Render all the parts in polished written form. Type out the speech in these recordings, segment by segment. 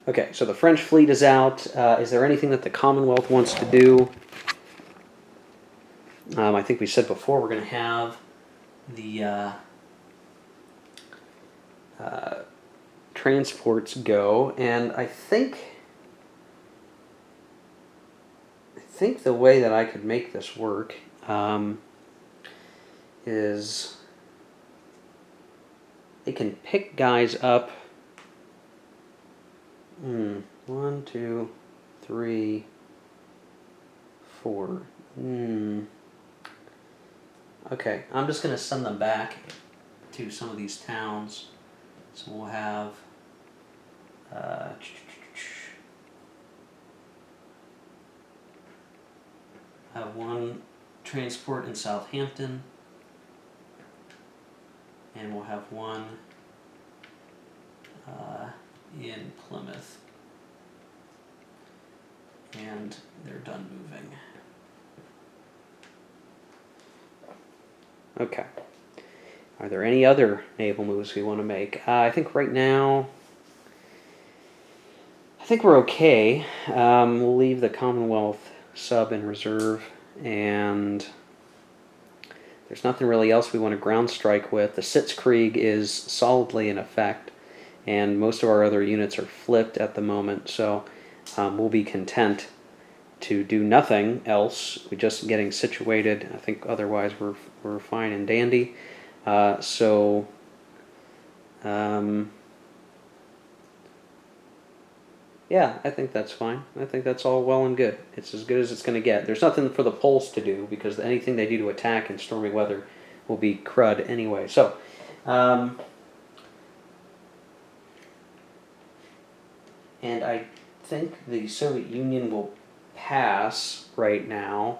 Okay, so the French fleet is out. Is there anything that the Commonwealth wants to do? I think we said before we're going to have the transports go, and I think the way that I could make this work is they can pick guys up. 1, 2, 3, 4. Okay, I'm just going to send them back to some of these towns. So we'll have one transport in Southampton, and we'll have one in Plymouth, and they're done moving. Okay. Are there any other naval moves we want to make? I think right now, I think we're okay. We'll leave the Commonwealth sub in reserve, and there's nothing really else we want to ground strike with. The Sitzkrieg is solidly in effect, and most of our other units are flipped at the moment, so we'll be content to do nothing else. We're just getting situated. I think otherwise we're fine and dandy. Yeah, I think that's fine. I think that's all well and good. It's as good as it's going to get. There's nothing for the Poles to do, because anything they do to attack in stormy weather will be crud anyway. So, and I think the Soviet Union will pass right now.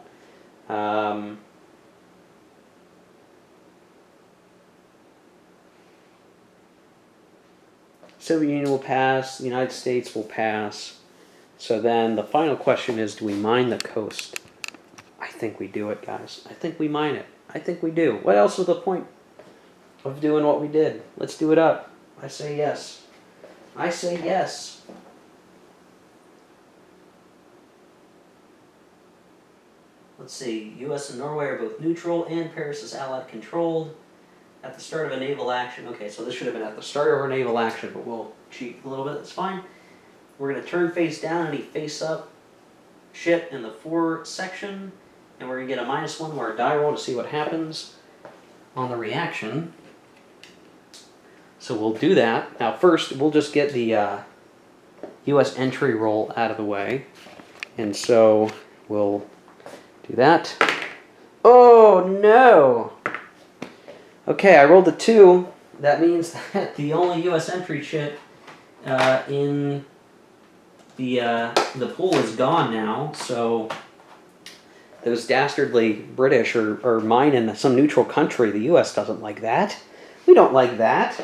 Soviet Union will pass, the United States will pass. So then the final question is, do we mine the coast? I think we do it, guys. I think we mine it. I think we do. What else is the point of doing what we did? Let's do it up. I say yes. I say yes. Let's see. U.S. and Norway are both neutral, and Paris is Allied controlled. At the start of a naval action. Okay, so this should have been at the start of our naval action, but we'll cheat a little bit. That's fine. We're going to turn face down any face up shit in the 4 section, and we're going to get a -1 to our die roll to see what happens on the reaction. So we'll do that. Now first, we'll just get the U.S. entry roll out of the way, and so we'll do that. Oh no! Okay, I rolled a 2. That means that the only U.S. entry ship in the pool is gone now. So those dastardly British are mining some neutral country. The U.S. doesn't like that. We don't like that.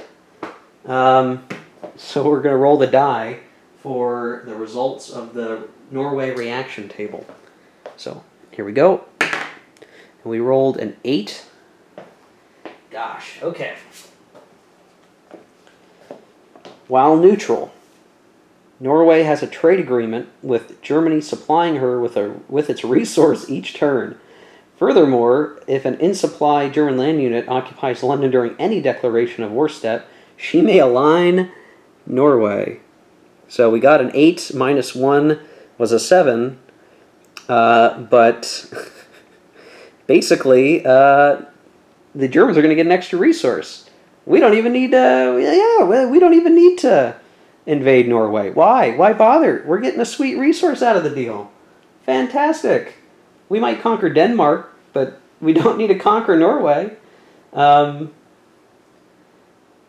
So we're going to roll the die for the results of the Norway reaction table. So here we go. And we rolled an 8. Gosh, okay. While neutral, Norway has a trade agreement with Germany supplying her with its resource each turn. Furthermore, if an in-supply German land unit occupies London during any declaration of war step, she may align Norway. So we got an 8, -1 was a 7, but basically, the Germans are going to get an extra resource. We don't even need to. We don't even need to invade Norway. Why? Why bother? We're getting a sweet resource out of the deal. Fantastic. We might conquer Denmark, but we don't need to conquer Norway.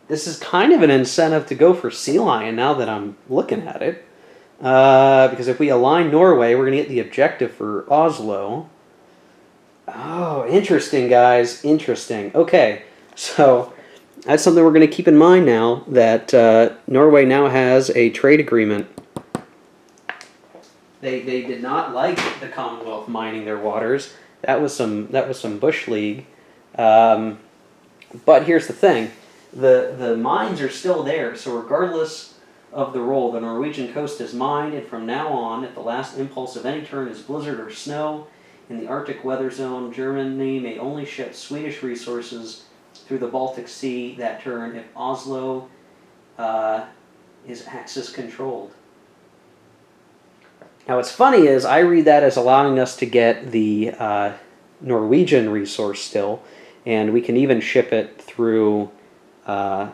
This is kind of an incentive to go for Sea Lion now that I'm looking at it, because if we align Norway, we're going to get the objective for Oslo. Oh, interesting, guys. Interesting. Okay, so that's something we're going to keep in mind now, that Norway now has a trade agreement. They did not like the Commonwealth mining their waters. That was some Bush League. But here's the thing. The mines are still there, so regardless of the roll. The Norwegian coast is mine, and from now on, if the last impulse of any turn is blizzard or snow in the Arctic weather zone, Germany may only ship Swedish resources through the Baltic Sea that turn if Oslo is Axis controlled. Now what's funny is I read that as allowing us to get the Norwegian resource still, and we can even ship it through the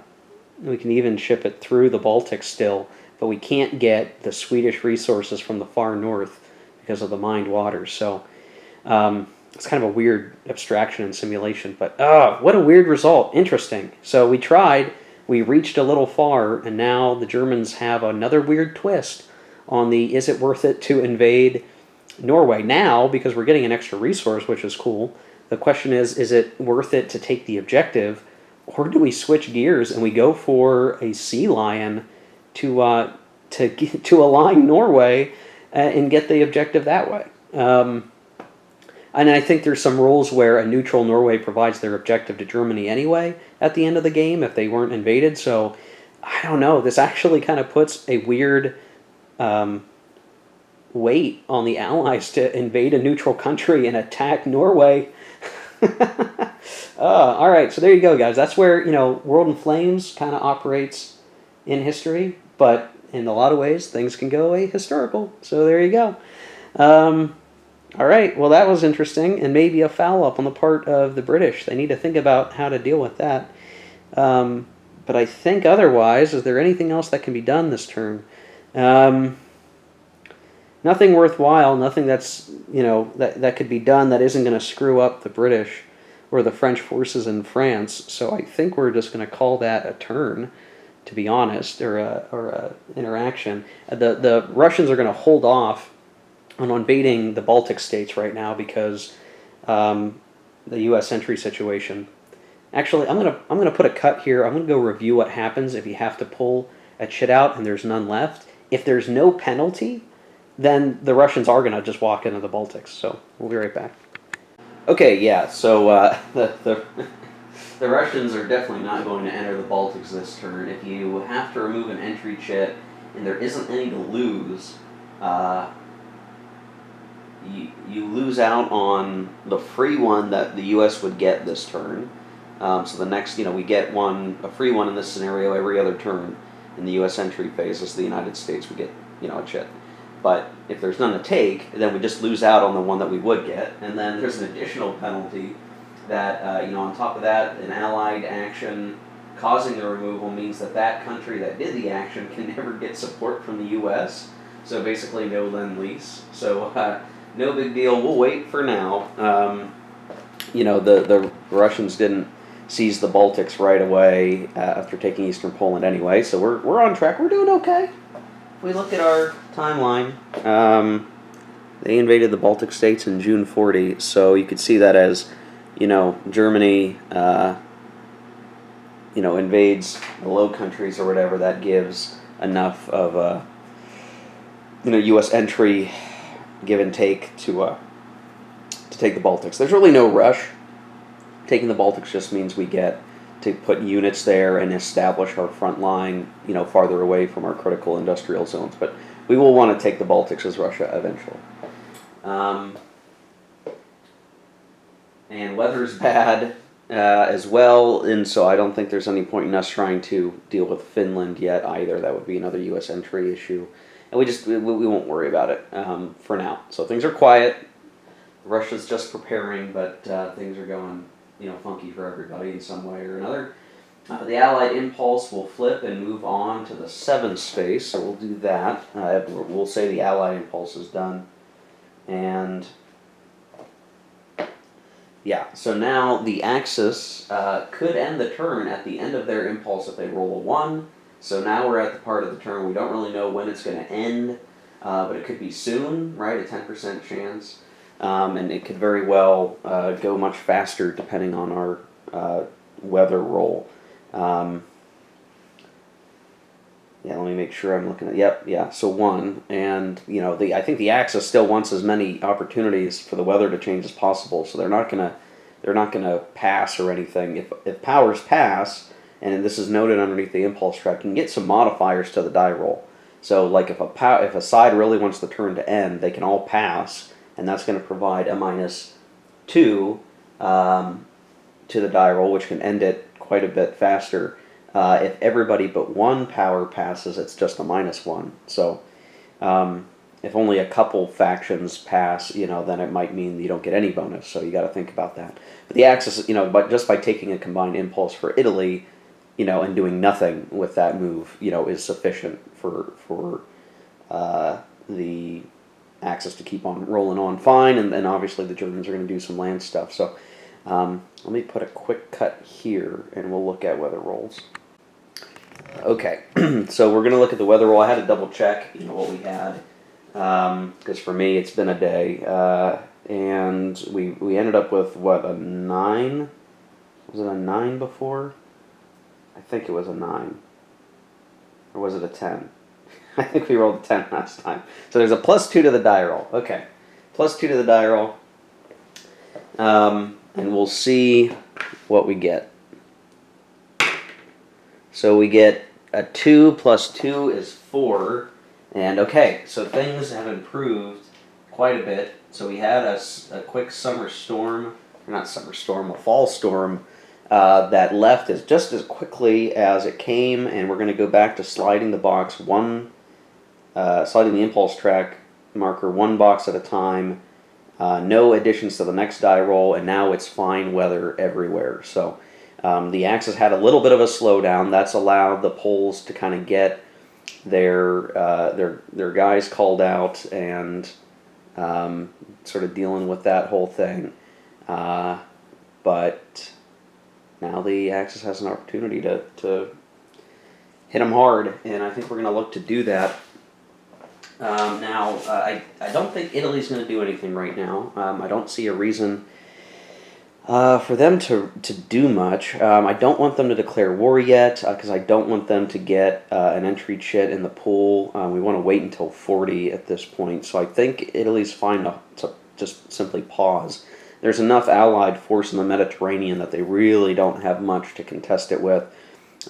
Baltic still, but we can't get the Swedish resources from the far north because of the mined waters. So it's kind of a weird abstraction and simulation, but what a weird result. Interesting. So we tried, we reached a little far, and now the Germans have another weird twist on the is it worth it to invade Norway. Now, because we're getting an extra resource, which is cool, the question is it worth it to take the objective, or do we switch gears and we go for a sea lion to align Norway and get the objective that way? And I think there's some rules where a neutral Norway provides their objective to Germany anyway at the end of the game if they weren't invaded. So I don't know. This actually kind of puts a weird weight on the Allies to invade a neutral country and attack Norway. All right, so there you go, guys. That's where, World in Flames kind of operates in history, but in a lot of ways, things can go ahistorical. So there you go. All right, well, that was interesting, and maybe a foul-up on the part of the British. They need to think about how to deal with that. But I think otherwise, is there anything else that can be done this turn? Nothing worthwhile, nothing that's, that could be done that isn't going to screw up the British or the French forces in France. So I think we're just going to call that a turn, to be honest, or a interaction. The Russians are going to hold off on invading the Baltic states right now because the U.S. entry situation. Actually, I'm gonna put a cut here. I'm gonna go review what happens if you have to pull a chit out and there's none left. If there's no penalty, then the Russians are gonna just walk into the Baltics. So we'll be right back. Okay, yeah. So the Russians are definitely not going to enter the Baltics this turn. If you have to remove an entry chit and there isn't any to lose, you lose out on the free one that the U.S. would get this turn. So the next, we get a free one in this scenario every other turn in the U.S. entry phase. This is the United States, we get, a chit. But if there's none to take, then we just lose out on the one that we would get. And then there's an additional penalty that, on top of that, an allied action causing the removal means that country that did the action can never get support from the U.S. So basically no lend-lease. So no big deal. We'll wait for now. The Russians didn't seize the Baltics right away after taking Eastern Poland anyway, so we're on track. We're doing okay. If we look at our timeline, they invaded the Baltic states in June 40, so you could see that as, Germany, invades the Low Countries or whatever. That gives enough of U.S. entry, give and take to take the Baltics. There's really no rush. Taking the Baltics just means we get to put units there and establish our front line, farther away from our critical industrial zones. But we will want to take the Baltics as Russia eventually. And weather's bad as well, and so I don't think there's any point in us trying to deal with Finland yet either. That would be another U.S. entry issue. And we won't worry about it for now. So things are quiet. Russia's just preparing, but things are going, funky for everybody in some way or another. The Allied impulse will flip and move on to the 7th space, so we'll do that. We'll say the Allied impulse is done. And yeah, so now the Axis could end the turn at the end of their impulse if they roll a 1. So now we're at the part of the turn we don't really know when it's going to end, but it could be soon, right? A 10% chance. And it could very well go much faster depending on our weather roll. Let me make sure I'm looking at, so 1. And, I think the Axis still wants as many opportunities for the weather to change as possible, so they're not gonna pass or anything. If powers pass, and this is noted underneath the impulse track, you can get some modifiers to the die roll. So like if a side really wants the turn to end, they can all pass, and that's going to provide a -2 to the die roll, which can end it quite a bit faster. If everybody but one power passes, it's just a -1. So if only a couple factions pass, then it might mean you don't get any bonus. So you got to think about that. But the Axis, but just by taking a combined impulse for Italy, and doing nothing with that move, is sufficient for the Axis to keep on rolling on fine, and obviously the Germans are going to do some land stuff. So let me put a quick cut here, and we'll look at weather rolls. Okay, so we're going to look at the weather roll. I had to double check, what we had, because for me it's been a day, and we ended up with what, a 9? Was it a 9 before? I think it was a 9, or was it a 10? I think we rolled a 10 last time. So there's a +2 to the die roll. Okay, +2 to the die roll, and we'll see what we get. So we get a 2 + 2 is 4, and okay, so things have improved quite a bit. So we had a quick summer storm, or not summer storm, a fall storm, that left us just as quickly as it came, and we're going to go back to sliding the box sliding the impulse track marker one box at a time, no additions to the next die roll, and now it's fine weather everywhere. So the Axis had a little bit of a slowdown. That's allowed the Poles to kind of get their guys called out and sort of dealing with that whole thing. But now the Axis has an opportunity to hit them hard, and I think we're going to look to do that. Now, I don't think Italy's going to do anything right now. I don't see a reason for them to do much. I don't want them to declare war yet, because I don't want them to get an entry chit in the pool. We want to wait until 40 at this point, so I think Italy's fine to just simply pause. There's enough Allied force in the Mediterranean that they really don't have much to contest it with.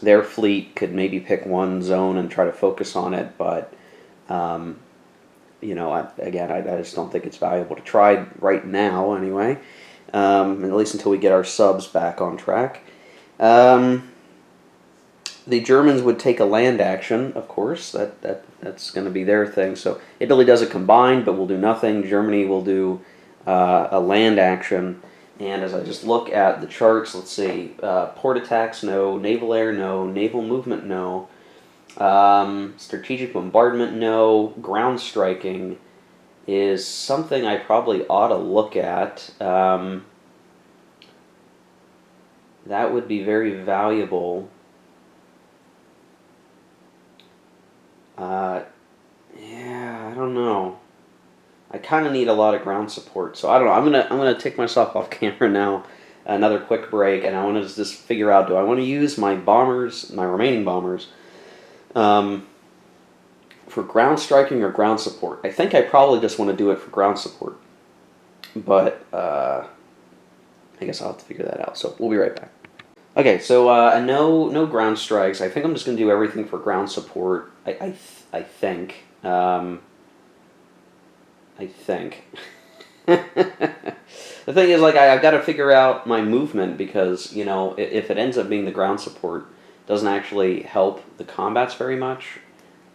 Their fleet could maybe pick one zone and try to focus on it, but I just don't think it's valuable to try right now anyway, at least until we get our subs back on track. The Germans would take a land action, of course. That's going to be their thing. So Italy does a combined, but will do nothing. Germany will do a land action. And as I just look at the charts, let's see, port attacks, no. Naval air, no. Naval movement, no. Strategic bombardment, no. Ground striking is something I probably ought to look at. That would be very valuable. Yeah, I don't know. I kind of need a lot of ground support, so I don't know. I'm gonna take myself off camera now. Another quick break, and I want to just figure out: do I want to use my bombers, my remaining bombers, for ground striking or ground support? I think I probably just want to do it for ground support, but I guess I'll have to figure that out. So we'll be right back. Okay, so no ground strikes. I think I'm just gonna do everything for ground support. I think. I think. The thing is, like, I've got to figure out my movement, because, if it ends up being the ground support doesn't actually help the combats very much,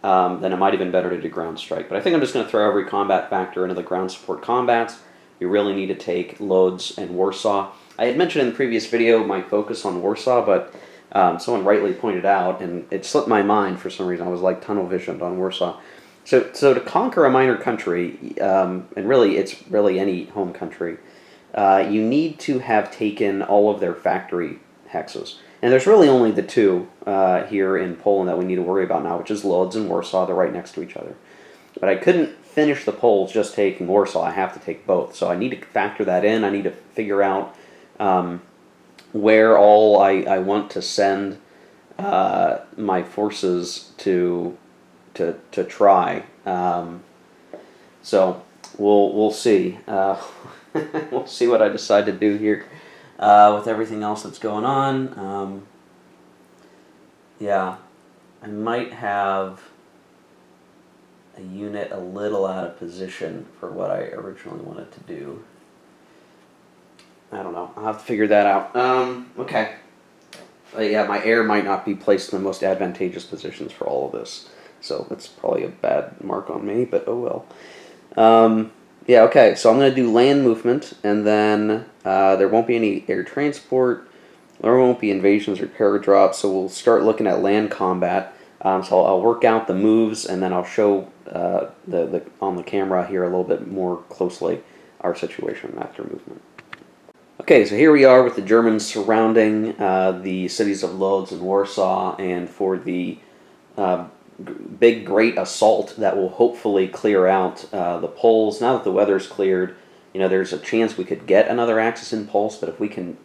then it might have been better to do ground strike. But I think I'm just going to throw every combat factor into the ground support combats. You really need to take Lodz and Warsaw. I had mentioned in the previous video my focus on Warsaw, but someone rightly pointed out, and it slipped my mind for some reason. I was like tunnel visioned on Warsaw. So to conquer a minor country, and really it's really any home country, you need to have taken all of their factory hexes. And there's really only the two here in Poland that we need to worry about now, which is Lodz and Warsaw. They're right next to each other. But I couldn't finish the Poles just taking Warsaw. I have to take both. So I need to factor that in. I need to figure out where all I want to send my forces to try. So we'll see. We'll see what I decide to do here with everything else that's going on. Yeah, I might have a unit a little out of position for what I originally wanted to do. I don't know. I'll have to figure that out. Okay. Yeah, my air might not be placed in the most advantageous positions for all of this. So that's probably a bad mark on me, but oh well. Yeah, okay. So I'm going to do land movement, and then there won't be any air transport. There won't be invasions or paradrops, so we'll start looking at land combat. So I'll work out the moves, and then I'll show the on the camera here a little bit more closely our situation after movement. Okay, so here we are with the Germans surrounding the cities of Lodz and Warsaw, and for the big, great assault that will hopefully clear out the Poles. Now that the weather's cleared, there's a chance we could get another Axis impulse, but if we can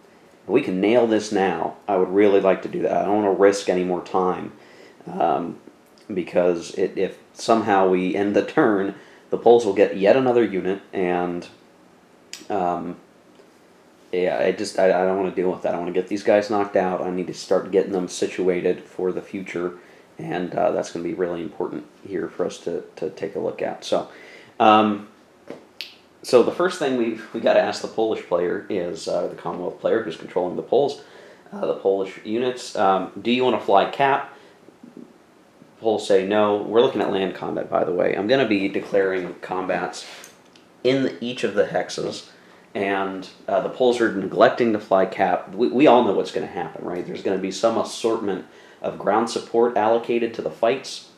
nail this now, I would really like to do that. I don't want to risk any more time, because if somehow we end the turn, the Poles will get yet another unit, and yeah, I don't want to deal with that. I want to get these guys knocked out. I need to start getting them situated for the future, and that's going to be really important here for us to take a look at. So, so the first thing we got to ask the Polish player is the Commonwealth player who's controlling the Poles, the Polish units. Do you want to fly cap? Poles say no. We're looking at land combat, by the way. I'm going to be declaring combats in each of the hexes. And the Poles are neglecting to fly cap. We all know what's going to happen, right? There's going to be some assortment of ground support allocated to the fights,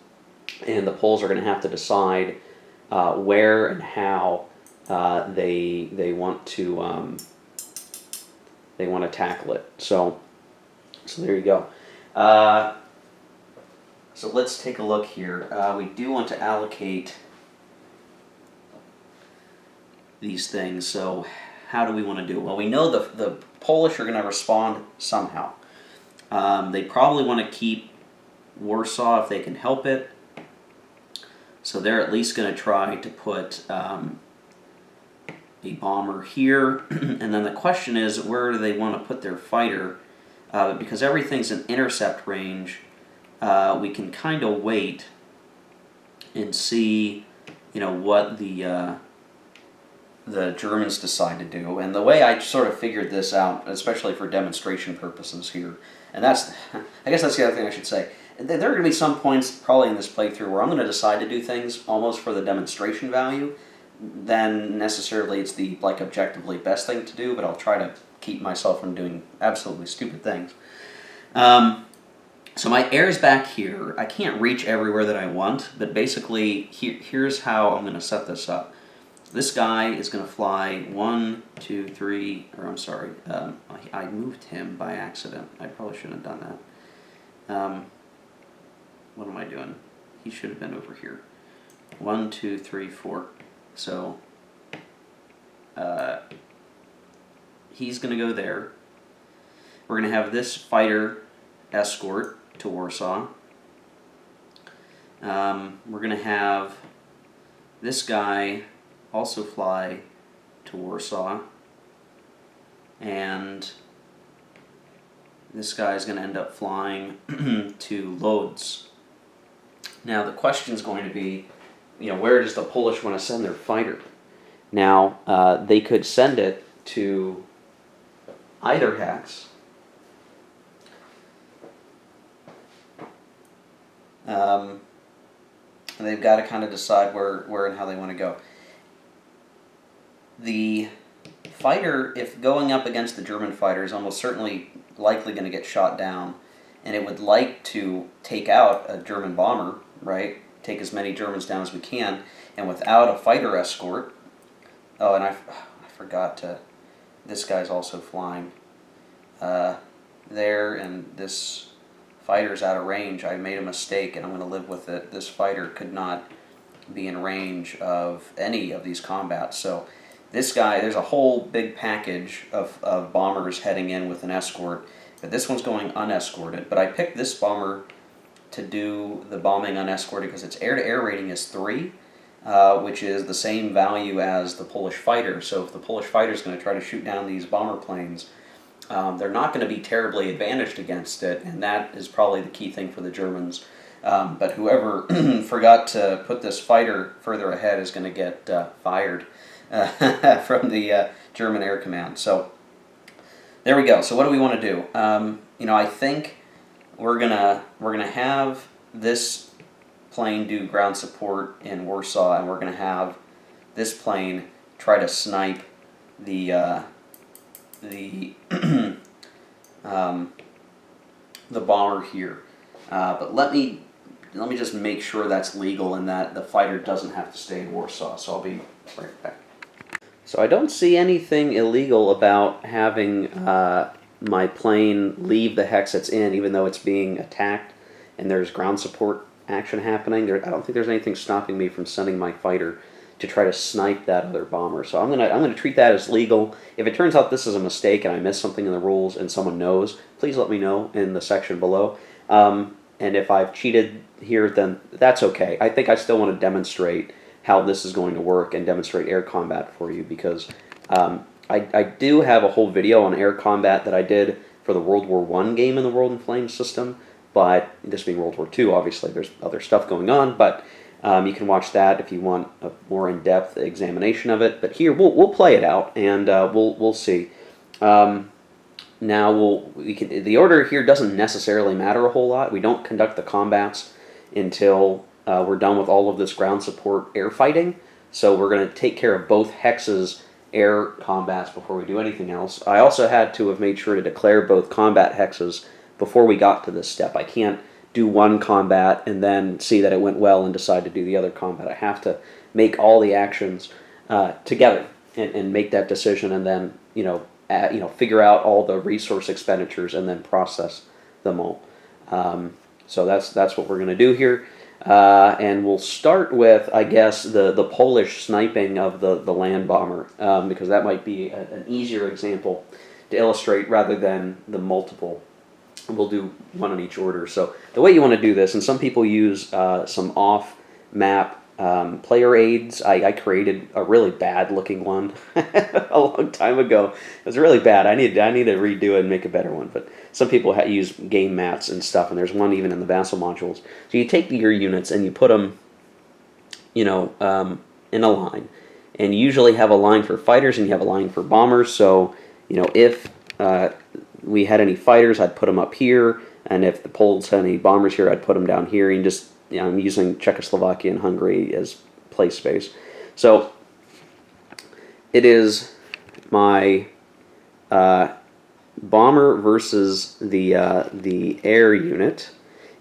and the Poles are going to have to decide where and how they want to tackle it. So there you go. So let's take a look here. We do want to allocate these things. So how do we want to do it? Well, we know the Polish are going to respond somehow. They probably want to keep Warsaw if they can help it. So they're at least going to try to put a bomber here. And then the question is, where do they want to put their fighter? Because everything's in intercept range, we can kind of wait and see, what the Germans decide to do. And the way I sort of figured this out, especially for demonstration purposes here, and I guess that's the other thing I should say. There are going to be some points probably in this playthrough where I'm going to decide to do things almost for the demonstration value, then necessarily it's the objectively best thing to do, but I'll try to keep myself from doing absolutely stupid things. So my air's back here. I can't reach everywhere that I want, but basically here's how I'm going to set this up. This guy is going to fly 1, 2, 3, or I'm sorry, I moved him by accident. I probably shouldn't have done that. What am I doing? He should have been over here. 1, 2, 3, 4. So he's going to go there. We're going to have this fighter escort to Warsaw. We're going to have this guy also fly to Warsaw, and this guy is going to end up flying to Lodz. Now the question is going to be, where does the Polish want to send their fighter? Now they could send it to either hex. And they've got to kind of decide where and how they want to go. The fighter, if going up against the German fighter, is almost certainly likely going to get shot down, and it would like to take out a German bomber, right? Take as many Germans down as we can, and without a fighter escort. Oh, and I forgot to. This guy's also flying there, and this fighter's out of range. I made a mistake, and I'm going to live with it. This fighter could not be in range of any of these combats. So this guy, there's a whole big package of bombers heading in with an escort, but this one's going unescorted. But I picked this bomber to do the bombing unescorted because its air-to-air rating is 3, which is the same value as the Polish fighter. So if the Polish fighter is going to try to shoot down these bomber planes, they're not going to be terribly advantaged against it, and that is probably the key thing for the Germans. But whoever forgot to put this fighter further ahead is going to get fired from the German Air Command. So there we go. So what do we want to do? I think we're gonna have this plane do ground support in Warsaw, and we're gonna have this plane try to snipe the the bomber here. But let me just make sure that's legal and that the fighter doesn't have to stay in Warsaw. So I'll be right back. So I don't see anything illegal about having my plane leave the hex it's in, even though it's being attacked and there's ground support action happening. I don't think there's anything stopping me from sending my fighter to try to snipe that other bomber. So I'm gonna treat that as legal. If it turns out this is a mistake and I missed something in the rules and someone knows, please let me know in the section below. And if I've cheated here, then that's okay. I think I still want to demonstrate how this is going to work and demonstrate air combat for you, because I do have a whole video on air combat that I did for the World War I game in the World in Flames system, but this being World War II, obviously there's other stuff going on, but you can watch that if you want a more in-depth examination of it. But here, we'll play it out, and we'll see. Now the order here doesn't necessarily matter a whole lot. We don't conduct the combats until we're done with all of this ground support air fighting. So we're going to take care of both hexes' air combats before we do anything else. I also had to have made sure to declare both combat hexes before we got to this step. I can't do one combat and then see that it went well and decide to do the other combat. I have to make all the actions together and make that decision, and then figure out all the resource expenditures and then process them all. So that's what we're going to do here. And we'll start with, I guess, the Polish sniping of the land bomber, because that might be an easier example to illustrate rather than the multiple. We'll do one in each order. So the way you want to do this, and some people use some off-map player aids. I created a really bad-looking one a long time ago. It was really bad. I need to redo it and make a better one. But some people use game mats and stuff, and there's one even in the Vassal modules. So you take your units and you put them, in a line, and you usually have a line for fighters and you have a line for bombers. So if we had any fighters, I'd put them up here, and if the Poles had any bombers here, I'd put them down here. And just I'm using Czechoslovakia and Hungary as play space. So it is my bomber versus the air unit.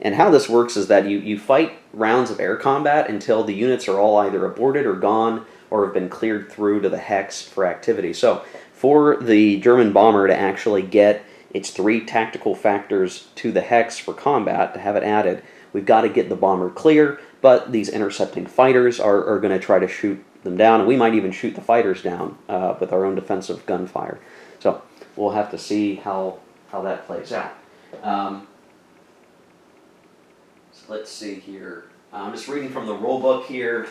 And how this works is that you fight rounds of air combat until the units are all either aborted or gone or have been cleared through to the hex for activity. So for the German bomber to actually get its 3 tactical factors to the hex for combat, to have it added, we've got to get the bomber clear, but these intercepting fighters are going to try to shoot them down, and we might even shoot the fighters down with our own defensive gunfire. So we'll have to see how that plays out. So let's see here. I'm just reading from the rule book here.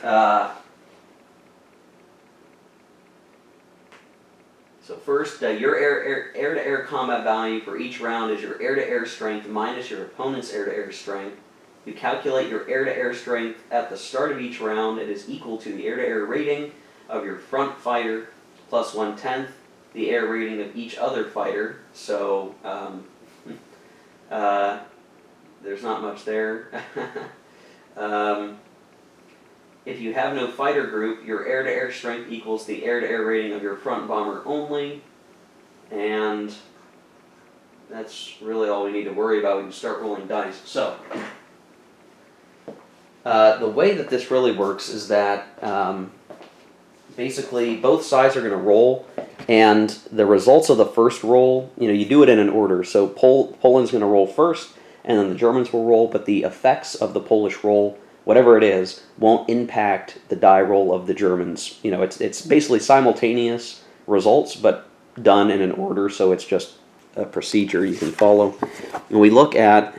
So first, your air-to-air combat value for each round is your air-to-air strength minus your opponent's air-to-air strength. You calculate your air-to-air strength at the start of each round. It is equal to the air-to-air rating of your front fighter plus 1/10 the air rating of each other fighter. So there's not much there. If you have no fighter group, your air-to-air strength equals the air-to-air rating of your front bomber only. And that's really all we need to worry about. We can start rolling dice. So the way that this really works is that basically both sides are going to roll, and the results of the first roll, you do it in an order. So Poland's going to roll first, and then the Germans will roll, but the effects of the Polish roll, whatever it is, won't impact the die roll of the Germans. It's basically simultaneous results, but done in an order, so it's just a procedure you can follow. When we look at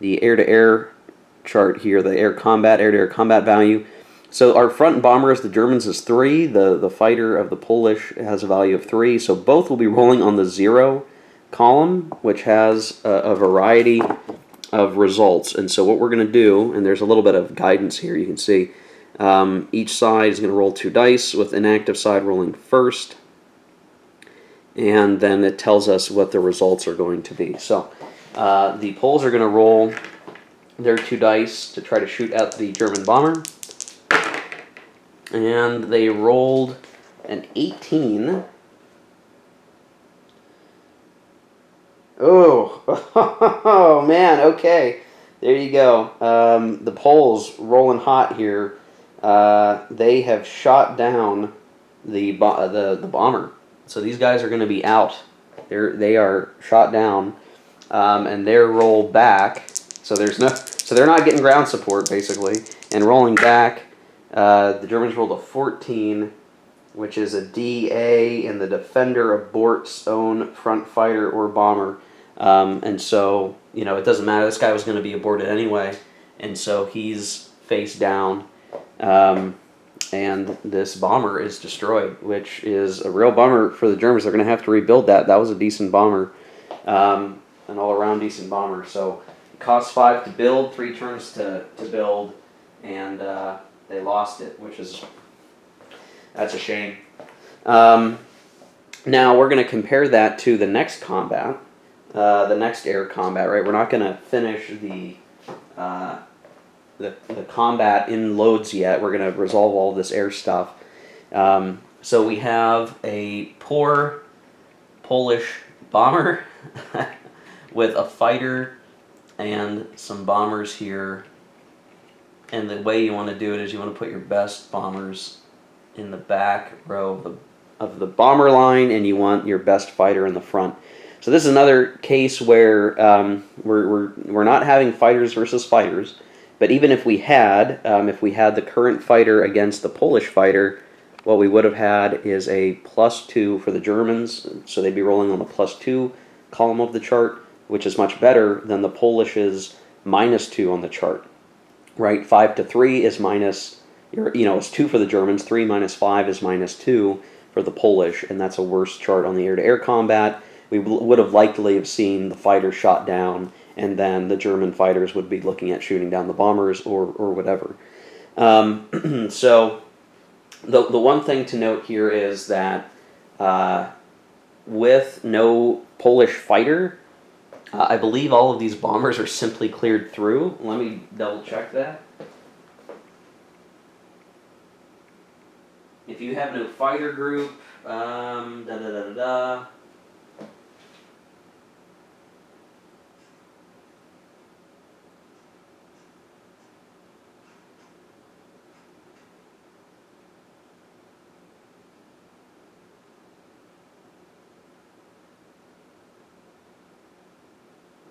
the air-to-air chart here, the air-to-air combat value, so our front bomber of the Germans is 3, the fighter of the Polish has a value of 3, so both will be rolling on the 0 column, which has a variety of results. And so what we're going to do, and there's a little bit of guidance here, you can see, each side is going to roll 2 dice, with inactive side rolling first, and then it tells us what the results are going to be. So the Poles are going to roll their 2 dice to try to shoot at the German bomber, and they rolled an 18. Oh, man, okay. There you go. The Poles rolling hot here. They have shot down the bomber. So these guys are going to be out. They are shot down, and they're rolled back. So they're not getting ground support basically, and rolling back. The Germans rolled a 14, which is a DA, and the defender aborts own front fighter or bomber. And so, it doesn't matter. This guy was going to be aborted anyway, and so he's face down. And this bomber is destroyed, which is a real bummer for the Germans. They're going to have to rebuild that. That was a decent bomber, an all-around decent bomber. So it costs 5 to build, 3 turns to build, and they lost it, that's a shame. Now we're going to compare that to the next combat, the next air combat, right? We're not going to finish the combat in Lodz yet. We're going to resolve all this air stuff. So we have a poor Polish bomber with a fighter and some bombers here. And the way you want to do it is you want to put your best bombers in the back row of the bomber line, and you want your best fighter in the front. So this is another case where we're not having fighters versus fighters. But even if we had the current fighter against the Polish fighter, what we would have had is a +2 for the Germans, so they'd be rolling on the +2 column of the chart, which is much better than the Polish's -2 on the chart. Right, 5 to 3 is it's 2 for the Germans, 3 minus 5 is -2 for the Polish, and that's a worse chart on the air-to-air combat. We would have likely have seen the fighter shot down, and then the German fighters would be looking at shooting down the bombers or whatever. So the one thing to note here is that with no Polish fighter, I believe all of these bombers are simply cleared through. Let me double check that. If you have no fighter group,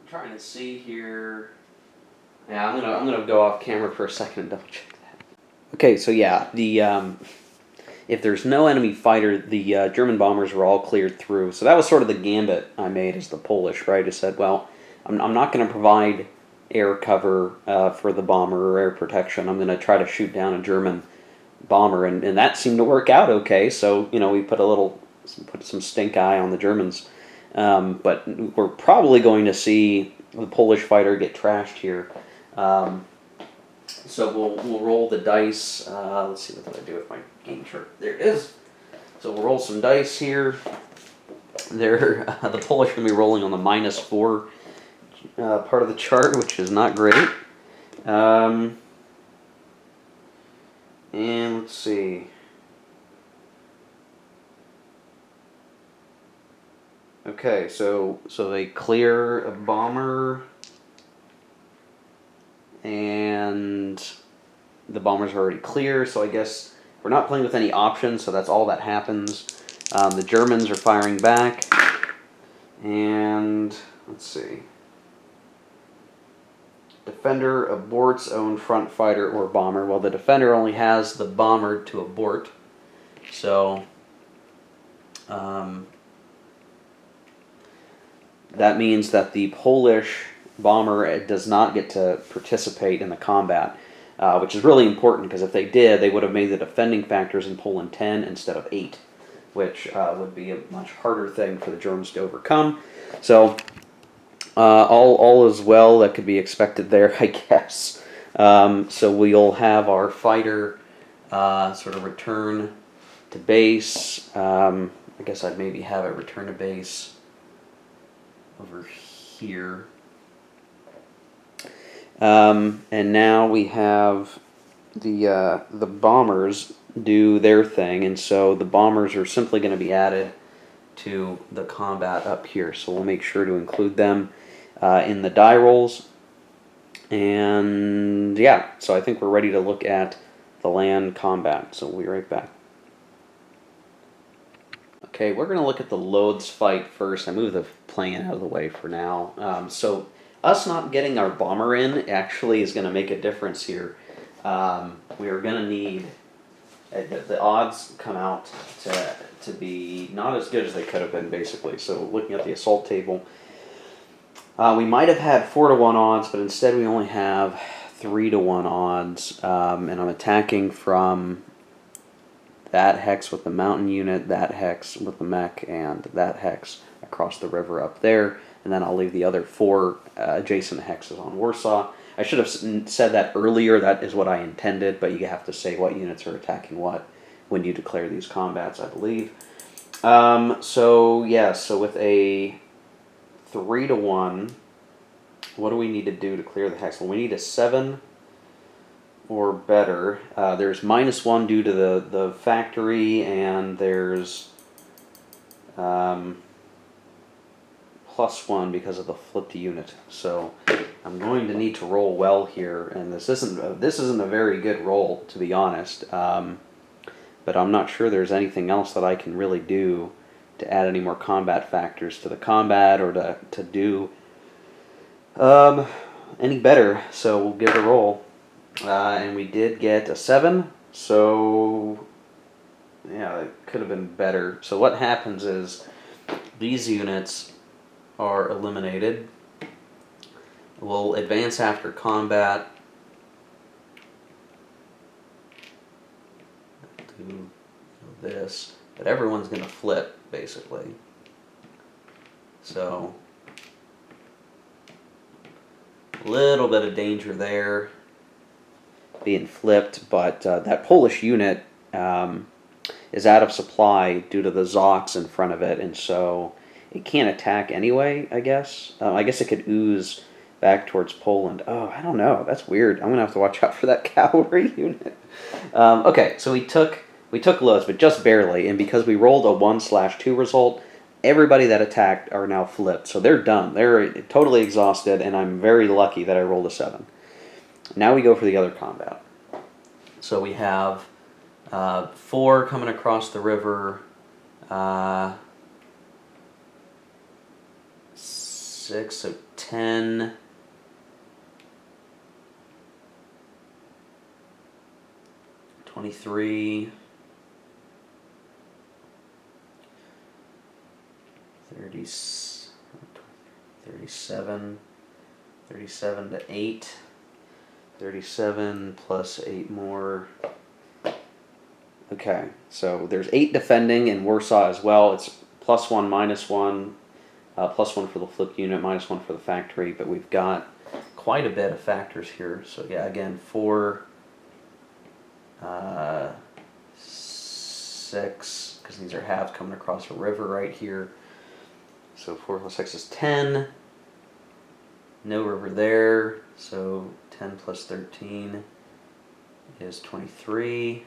trying to see here. Yeah, I'm gonna go off camera for a second and double check that. Okay, so yeah, if there's no enemy fighter, the German bombers were all cleared through. So that was sort of the gambit I made as the Polish, right? I said, well, I'm not going to provide air cover for the bomber or air protection. I'm going to try to shoot down a German bomber, and that seemed to work out okay. So we put some stink eye on the Germans. But we're probably going to see the Polish fighter get trashed here. So we'll roll the dice. Let's see, what did I do with my game chart? There it is. So we'll roll some dice here. The Polish are going to be rolling on the -4 part of the chart, which is not great. And let's see. Okay, so they clear a bomber, and the bombers are already clear, so I guess we're not playing with any options, so that's all that happens. The Germans are firing back, and let's see. Defender aborts own front fighter or bomber. Well, the defender only has the bomber to abort, so that means that the Polish bomber does not get to participate in the combat, which is really important, because if they did, they would have made the defending factors in Poland 10 instead of 8. which would be a much harder thing for the Germans to overcome. So all is well that could be expected there, I guess. So we'll have our fighter sort of return to base. I guess I'd maybe have it return to base over here. And now we have the bombers do their thing, and so the bombers are simply going to be added to the combat up here. So we'll make sure to include them in the die rolls. And yeah, so I think we're ready to look at the land combat. So we'll be right back. Okay, we're going to look at the Lodz fight first. I move the plane out of the way for now. So us not getting our bomber in actually is going to make a difference here. We are going to need the odds come out to be not as good as they could have been, basically. So looking at the assault table, we might have had 4-to-1 odds, but instead we only have 3-to-1 odds. And I'm attacking from that hex with the mountain unit, that hex with the mech, and that hex across the river up there. And then I'll leave the other 4 adjacent hexes on Warsaw. I should have said that earlier. That is what I intended, but you have to say what units are attacking what when you declare these combats, I believe. So with a 3-to-1, what do we need to do to clear the hex? Well, we need a 7 or better. There's -1 due to the factory, and there's +1 because of the flipped unit. So I'm going to need to roll well here, and this isn't a very good roll, to be honest. But I'm not sure there's anything else that I can really do to add any more combat factors to the combat, or to do any better. So we'll give it a roll, and we did get a 7. So yeah, it could have been better. So what happens is these units are eliminated. We'll advance after combat. Do this, but everyone's going to flip, basically. So a little bit of danger there, being flipped, but that Polish unit is out of supply due to the Zoks in front of it, and so it can't attack anyway, I guess. I guess it could ooze back towards Poland. Oh, I don't know. That's weird. I'm going to have to watch out for that cavalry unit. Okay, so we took Lodz, but just barely, and because we rolled a 1/2 result, everybody that attacked are now flipped. So they're done. They're totally exhausted, and I'm very lucky that I rolled a 7. Now we go for the other combat. So we have 4 coming across the river, 6, so 10. 23. 30, 37. 37 to 8. 37 plus 8 more. Okay, so there's 8 defending in Warsaw as well. It's +1, -1, +1 for the flipped unit, -1 for the factory, but we've got quite a bit of factors here. So yeah, again, 4, 6, because these are halves coming across a river right here. So 4 plus 6 is 10. No river there, so 10 plus 13 is 23.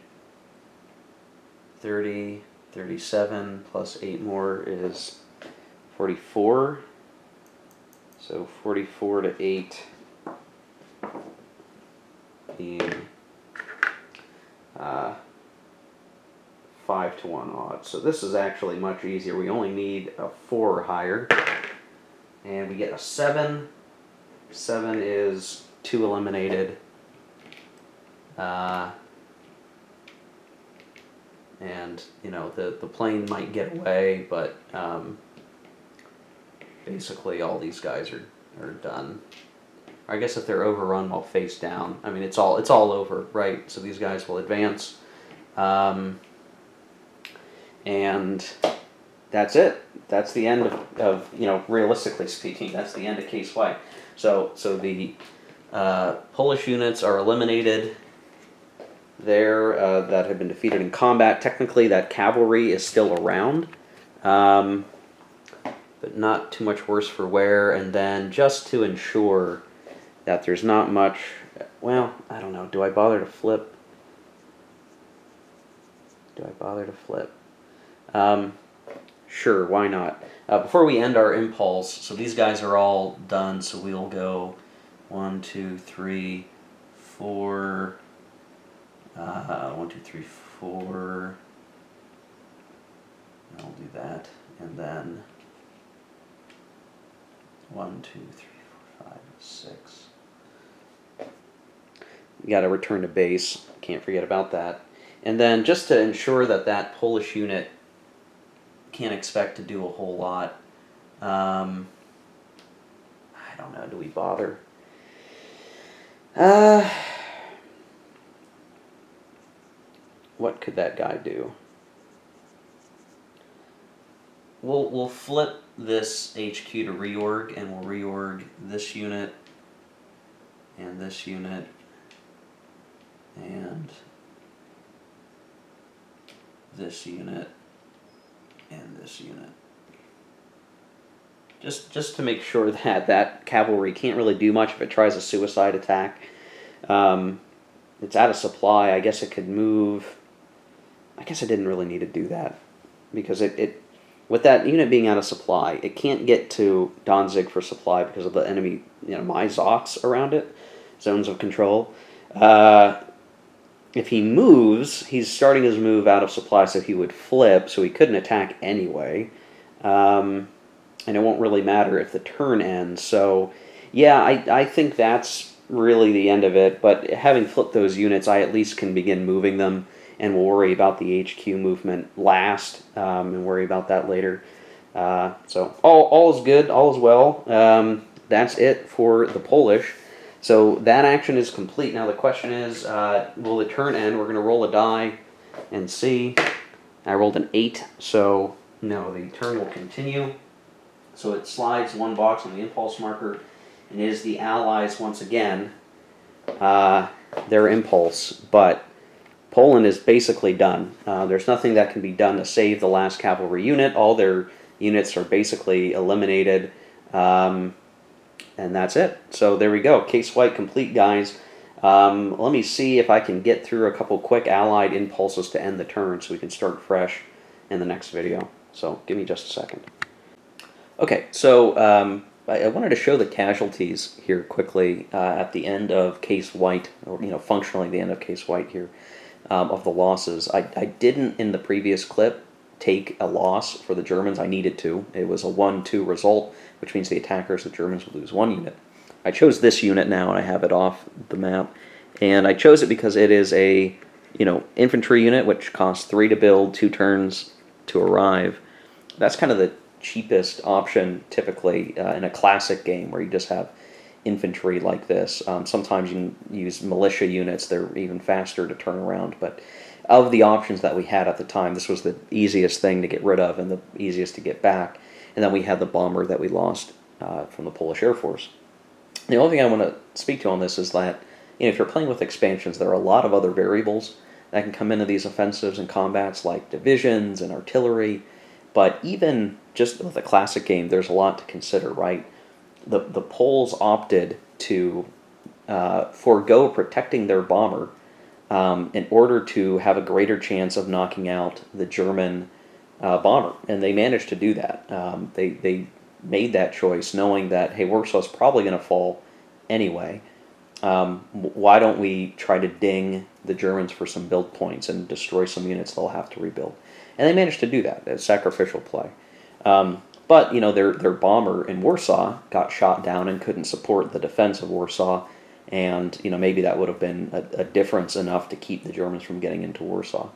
30, 37 plus 8 more is 44. So 44 to 8 being 5-to-1 odds. So this is actually much easier. We only need a 4 or higher. And we get a 7. 7 is 2 eliminated. And, you know, the plane might get away, but basically all these guys are done. I guess if they're overrun while face down, I mean, it's all over, right? So these guys will advance. And that's it. That's the end of realistically speaking, that's the end of Case White. So the Polish units are eliminated there that have been defeated in combat. Technically, that cavalry is still around, but not too much worse for wear. And then just to ensure that there's not much, well, I don't know, do I bother to flip? Sure, why not? Before we end our impulse, so these guys are all done, so we'll go 1, 2, 3, 4, 1, 2, 3, 4, I'll do that, and then 1, 2, 3, 4, 5, 6. You got to return to base, can't forget about that. And then just to ensure that that Polish unit can't expect to do a whole lot. I don't know, do we bother? What could that guy do? We'll flip this HQ to reorg, and we'll reorg this unit and this unit and this unit and this unit. Just to make sure that that cavalry can't really do much if it tries a suicide attack. It's out of supply. I guess it could move. I guess I didn't really need to do that because it with that unit being out of supply, it can't get to Danzig for supply because of the enemy, my Zots around it, zones of control. If he moves, he's starting his move out of supply, so he would flip, so he couldn't attack anyway. And it won't really matter if the turn ends. So, yeah, I think that's really the end of it. But having flipped those units, I at least can begin moving them, and we'll worry about the HQ movement last, and worry about that later. So all is good, all is well. That's it for the Polish. So that action is complete. Now the question is, will the turn end? We're going to roll a die and see. I rolled an 8, so no, the turn will continue. So it slides one box on the impulse marker, and it is the Allies once again, their impulse. But Poland is basically done. There's nothing that can be done to save the last cavalry unit. All their units are basically eliminated. And that's it. So there we go. Case White complete, guys. Let me see if I can get through a couple quick Allied impulses to end the turn so we can start fresh in the next video. So give me just a second. Okay, so I wanted to show the casualties here quickly at the end of Case White, or functionally the end of Case White here, of the losses. I didn't in the previous clip take a loss for the Germans. I needed to. It was a 1-2 result, which means the attackers, the Germans, would lose 1 unit. I chose this unit now, and I have it off the map. And I chose it because it is a, infantry unit, which costs 3 to build, 2 turns to arrive. That's kind of the cheapest option, typically, in a classic game where you just have infantry like this. Sometimes you can use militia units. They're even faster to turn around, but of the options that we had at the time, this was the easiest thing to get rid of and the easiest to get back. And then we had the bomber that we lost from the Polish Air Force. The only thing I want to speak to on this is that if you're playing with expansions, there are a lot of other variables that can come into these offensives and combats, like divisions and artillery. But even just with a classic game, there's a lot to consider, right? The Poles opted to forego protecting their bomber in order to have a greater chance of knocking out the German bomber, and they managed to do that. They made that choice knowing that, hey, Warsaw's probably going to fall anyway. Why don't we try to ding the Germans for some build points and destroy some units they'll have to rebuild? And they managed to do that. It's sacrificial play. But their bomber in Warsaw got shot down and couldn't support the defense of Warsaw. And maybe that would have been a difference enough to keep the Germans from getting into Warsaw.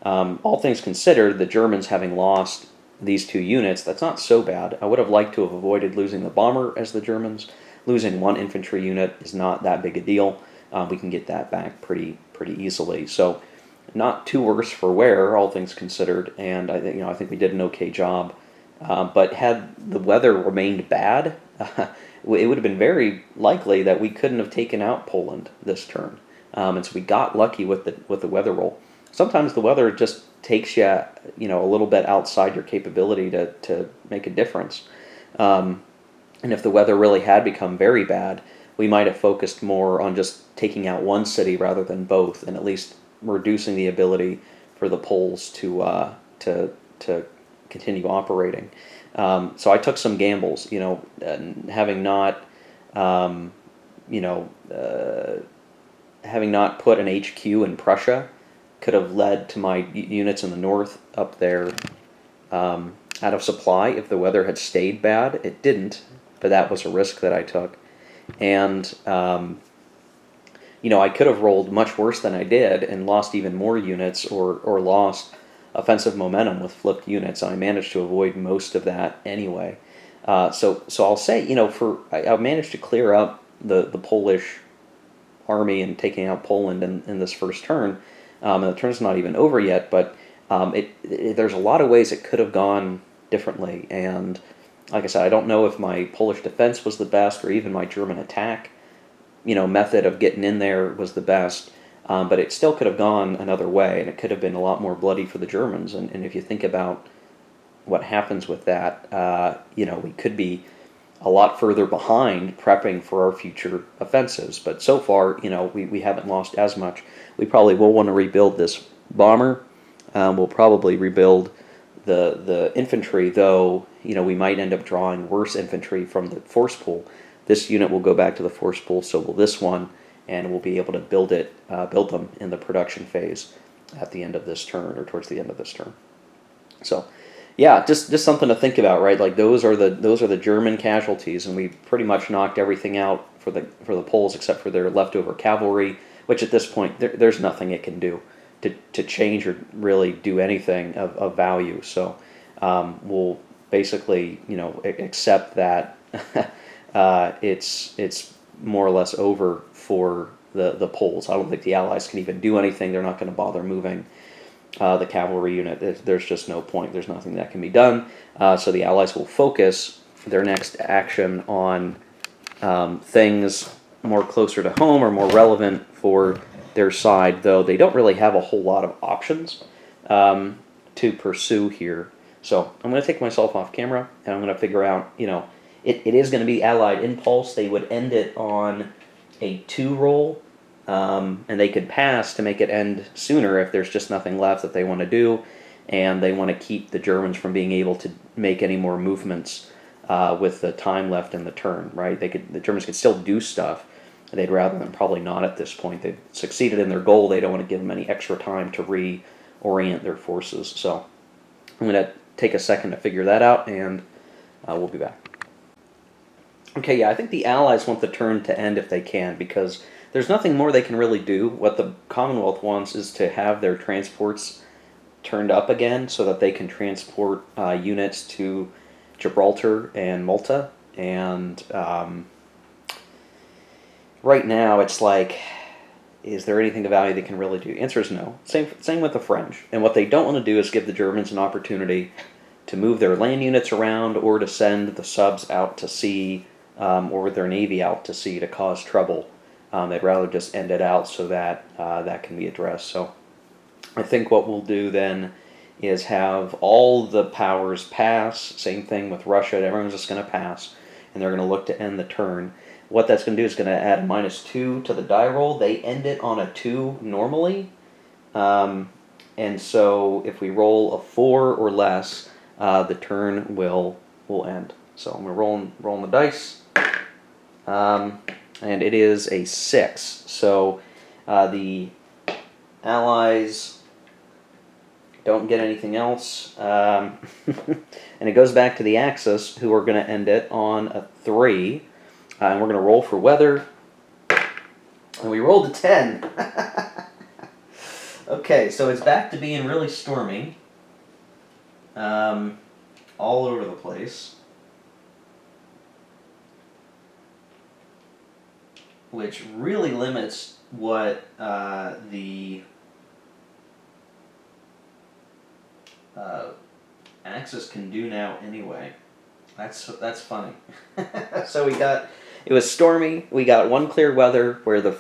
All things considered, the Germans having lost these 2 units, that's not so bad. I would have liked to have avoided losing the bomber as the Germans. Losing 1 infantry unit is not that big a deal. We can get that back pretty easily. So not too worse for wear, all things considered, and I think we did an okay job. But had the weather remained bad, it would have been very likely that we couldn't have taken out Poland this turn. And so we got lucky with the weather roll. Sometimes the weather just takes you, a little bit outside your capability to make a difference. And if the weather really had become very bad, we might have focused more on just taking out one city rather than both, and at least reducing the ability for the Poles to continue operating. So I took some gambles, and you know, uh, having not put an HQ in Prussia could have led to my units in the north up there out of supply if the weather had stayed bad. It didn't, but that was a risk that I took. And, I could have rolled much worse than I did and lost even more units or lost offensive momentum with flipped units. I managed to avoid most of that anyway. So I'll say, I managed to clear up the Polish army and taking out Poland in this first turn. And the turn's not even over yet, but there's a lot of ways it could have gone differently. And like I said, I don't know if my Polish defense was the best or even my German attack, method of getting in there was the best. But it still could have gone another way, and it could have been a lot more bloody for the Germans. And if you think about what happens with that, we could be a lot further behind prepping for our future offensives. But so far, we haven't lost as much. We probably will want to rebuild this bomber. We'll probably rebuild the infantry, though, we might end up drawing worse infantry from the force pool. This unit will go back to the force pool, so will this one, and we'll be able to build them in the production phase at the end of this turn or towards the end of this turn. So, yeah, just something to think about, right? Like those are the German casualties, and we pretty much knocked everything out for the Poles except for their leftover cavalry, which at this point there's nothing it can do to change or really do anything of value. So we'll basically accept that it's more or less over for the Poles. I don't think the Allies can even do anything. They're not going to bother moving the cavalry unit. There's just no point. There's nothing that can be done. So the Allies will focus their next action on things more closer to home or more relevant for their side, though they don't really have a whole lot of options to pursue here. So I'm going to take myself off camera, and I'm going to figure out, it is going to be Allied impulse. They would end it on a 2 roll, and they could pass to make it end sooner if there's just nothing left that they want to do, and they want to keep the Germans from being able to make any more movements with the time left in the turn, right? The Germans could still do stuff. They'd rather than probably not at this point. They've succeeded in their goal. They don't want to give them any extra time to reorient their forces. So I'm going to take a second to figure that out, and we'll be back. Okay, yeah, I think the Allies want the turn to end if they can, because there's nothing more they can really do. What the Commonwealth wants is to have their transports turned up again so that they can transport units to Gibraltar and Malta. And right now, it's like, is there anything of value they can really do? The answer is no. Same with the French. And what they don't want to do is give the Germans an opportunity to move their land units around or to send the subs out to sea or their navy out to sea to cause trouble. They'd rather just end it out so that that can be addressed. So I think what we'll do then is have all the powers pass. Same thing with Russia. Everyone's just going to pass, and they're going to look to end the turn. What that's going to do is going to add -2 to the die roll. They end it on a 2 normally. And so if we roll a 4 or less, the turn will end. So I'm rolling the dice. And it is a 6. So the Allies don't get anything else. And it goes back to the Axis, who are going to end it on a 3. And we're going to roll for weather. And we rolled a 10. Okay, so it's back to being really stormy. All over the place. Which really limits what the Axis can do now anyway. That's funny. So it was stormy. We got one clear weather where the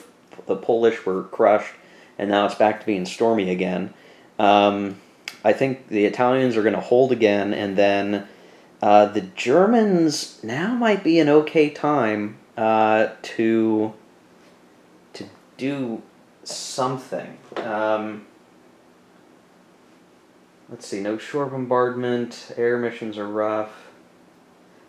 Polish were crushed, and now it's back to being stormy again. I think the Italians are going to hold again, and then the Germans now might be an okay time to do something. Let's see, no shore bombardment, air missions are rough.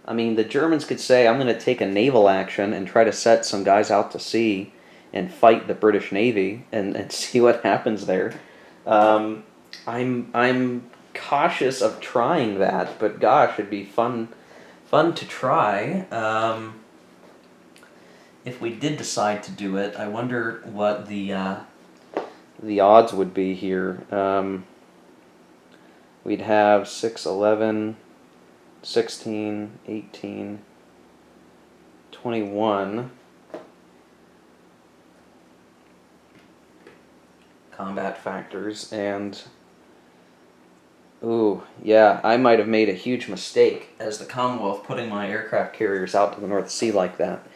I mean, the Germans could say, I'm going to take a naval action and try to set some guys out to sea and fight the British Navy and see what happens there. I'm cautious of trying that, but gosh, it'd be fun to try. If we did decide to do it, I wonder what the odds would be here. We'd have 6, 11, 16, 18, 21 combat factors, and ooh, yeah, I might have made a huge mistake as the Commonwealth putting my aircraft carriers out to the North Sea like that.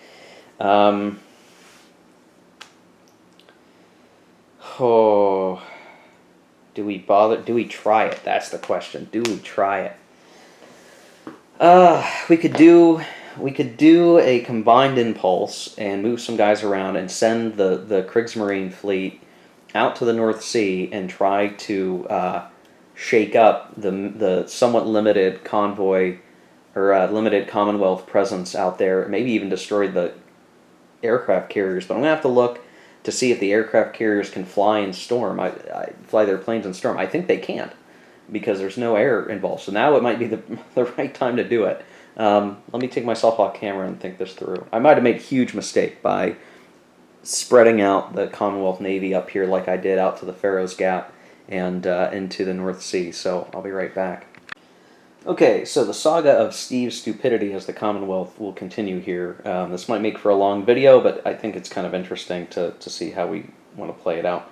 Do we bother? Do we try it? That's the question. Do we try it? We could do a combined impulse and move some guys around and send the Kriegsmarine fleet out to the North Sea and try to shake up the somewhat limited convoy or limited Commonwealth presence out there. Maybe even destroy the aircraft carriers. But I'm gonna have to look to see if the aircraft carriers can fly in storm. I fly their planes in storm. I think they can't because there's no air involved. So now it might be the right time to do it. Let me take myself off camera and think this through. I might have made a huge mistake by spreading out the Commonwealth Navy up here like I did out to the Faroes Gap and into the North Sea. So I'll be right back. Okay, so the saga of Steve's stupidity as the Commonwealth will continue here. This might make for a long video, but I think it's kind of interesting to see how we want to play it out.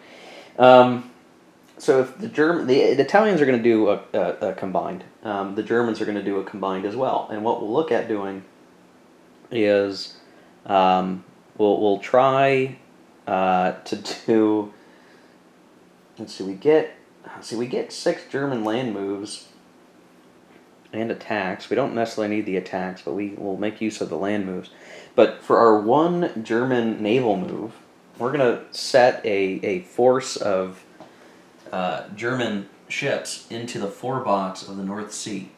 So if the Italians are going to do a combined, the Germans are going to do a combined as well. And what we'll look at doing is we'll try to do. Let's see, we get 6 German land moves and attacks. We don't necessarily need the attacks, but we will make use of the land moves. But for our 1 German naval move, we're going to set a force of German ships into the forebox of the North Sea.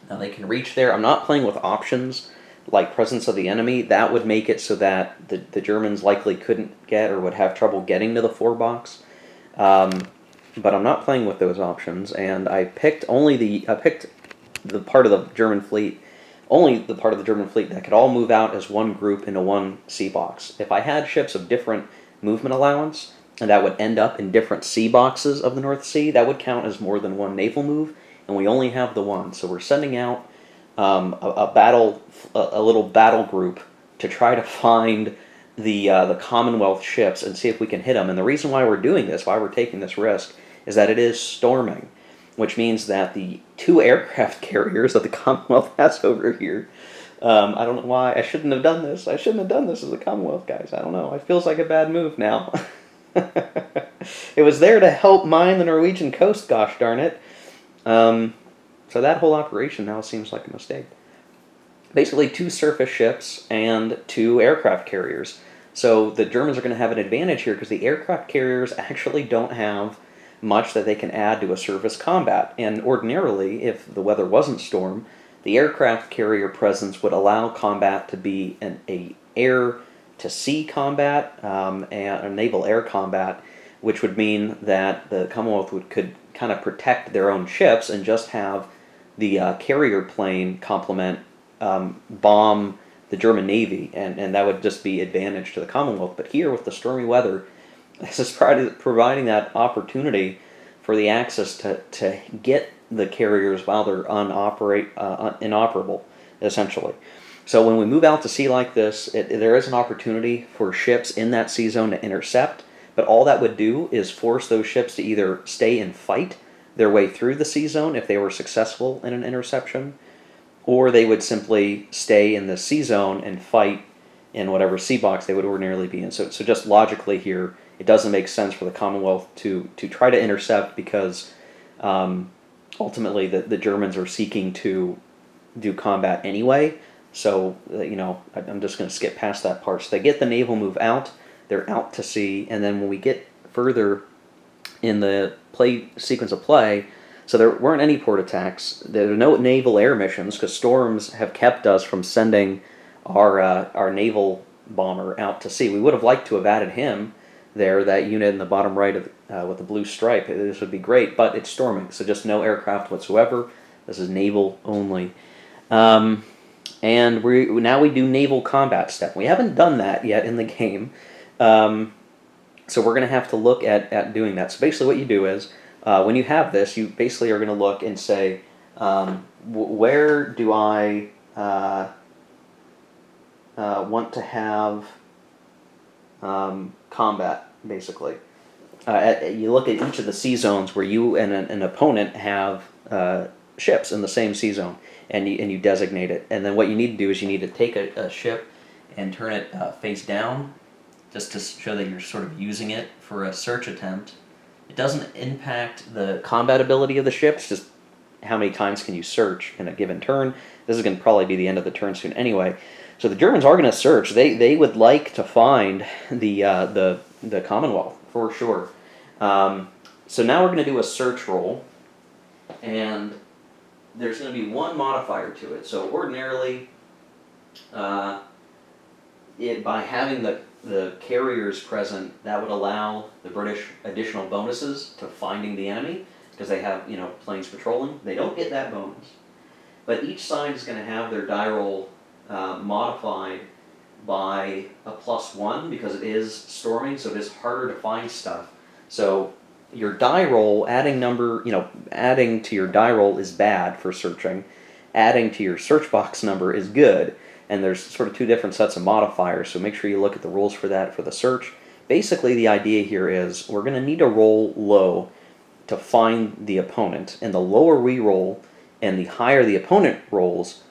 Now they can reach there. I'm not playing with options like presence of the enemy. That would make it so that the Germans likely couldn't get or would have trouble getting to the forebox. But I'm not playing with those options, and I picked the part of the German fleet, only the part of the German fleet that could all move out as one group into one sea box. If I had ships of different movement allowance, and that would end up in different sea boxes of the North Sea, that would count as more than one naval move, and we only have the one. So we're sending out a little battle group to try to find the Commonwealth ships and see if we can hit them. And the reason why we're doing this, why we're taking this risk, is that it is storming, which means that the 2 aircraft carriers that the Commonwealth has over here, I don't know why, I shouldn't have done this. I shouldn't have done this as a Commonwealth, guys. I don't know. It feels like a bad move now. It was there to help mine the Norwegian coast, gosh darn it. So that whole operation now seems like a mistake. Basically 2 surface ships and 2 aircraft carriers. So the Germans are going to have an advantage here because the aircraft carriers actually don't have much that they can add to a surface combat. And ordinarily, if the weather wasn't storm, the aircraft carrier presence would allow combat to be an air-to-sea combat and a naval air combat, which would mean that the Commonwealth could kind of protect their own ships and just have the carrier plane complement bomb the German Navy, and that would just be advantage to the Commonwealth. But here, with the stormy weather, this is providing that opportunity for the Axis to get the carriers while they're inoperable, essentially. So when we move out to sea like this, there is an opportunity for ships in that sea zone to intercept, but all that would do is force those ships to either stay and fight their way through the sea zone if they were successful in an interception, or they would simply stay in the sea zone and fight in whatever sea box they would ordinarily be in. So just logically here, it doesn't make sense for the Commonwealth to try to intercept because ultimately the Germans are seeking to do combat anyway. So, I'm just going to skip past that part. So they get the naval move out, they're out to sea, and then when we get further in the sequence of play, so there weren't any port attacks, there are no naval air missions, because storms have kept us from sending our naval bomber out to sea. We would have liked to have added him there, that unit in the bottom right of with the blue stripe. This would be great, but it's storming, so just no aircraft whatsoever. This is naval only. And now we do naval combat step. We haven't done that yet in the game, so we're going to have to look at doing that. So basically what you do is, when you have this, you basically are going to look and say, where do I want to have combat, basically. You look at each of the sea zones where you and an opponent have ships in the same sea zone, and you designate it. And then what you need to do is you need to take a ship and turn it face down, just to show that you're sort of using it for a search attempt. It doesn't impact the combat ability of the ships, just how many times can you search in a given turn. This is going to probably be the end of the turn soon anyway. So the Germans are going to search. They would like to find the Commonwealth for sure. So now we're going to do a search roll, and there's going to be one modifier to it. So ordinarily, by having the carriers present, that would allow the British additional bonuses to finding the enemy, because they have planes patrolling. They don't get that bonus, but each side is going to have their die roll modified by a +1 because it is storming, so it is harder to find stuff. So your die roll, adding to your die roll is bad for searching. Adding to your search box number is good, and there's sort of two different sets of modifiers, so make sure you look at the rules for that for the search. Basically, the idea here is we're going to need to roll low to find the opponent, and the lower we roll and the higher the opponent rolls,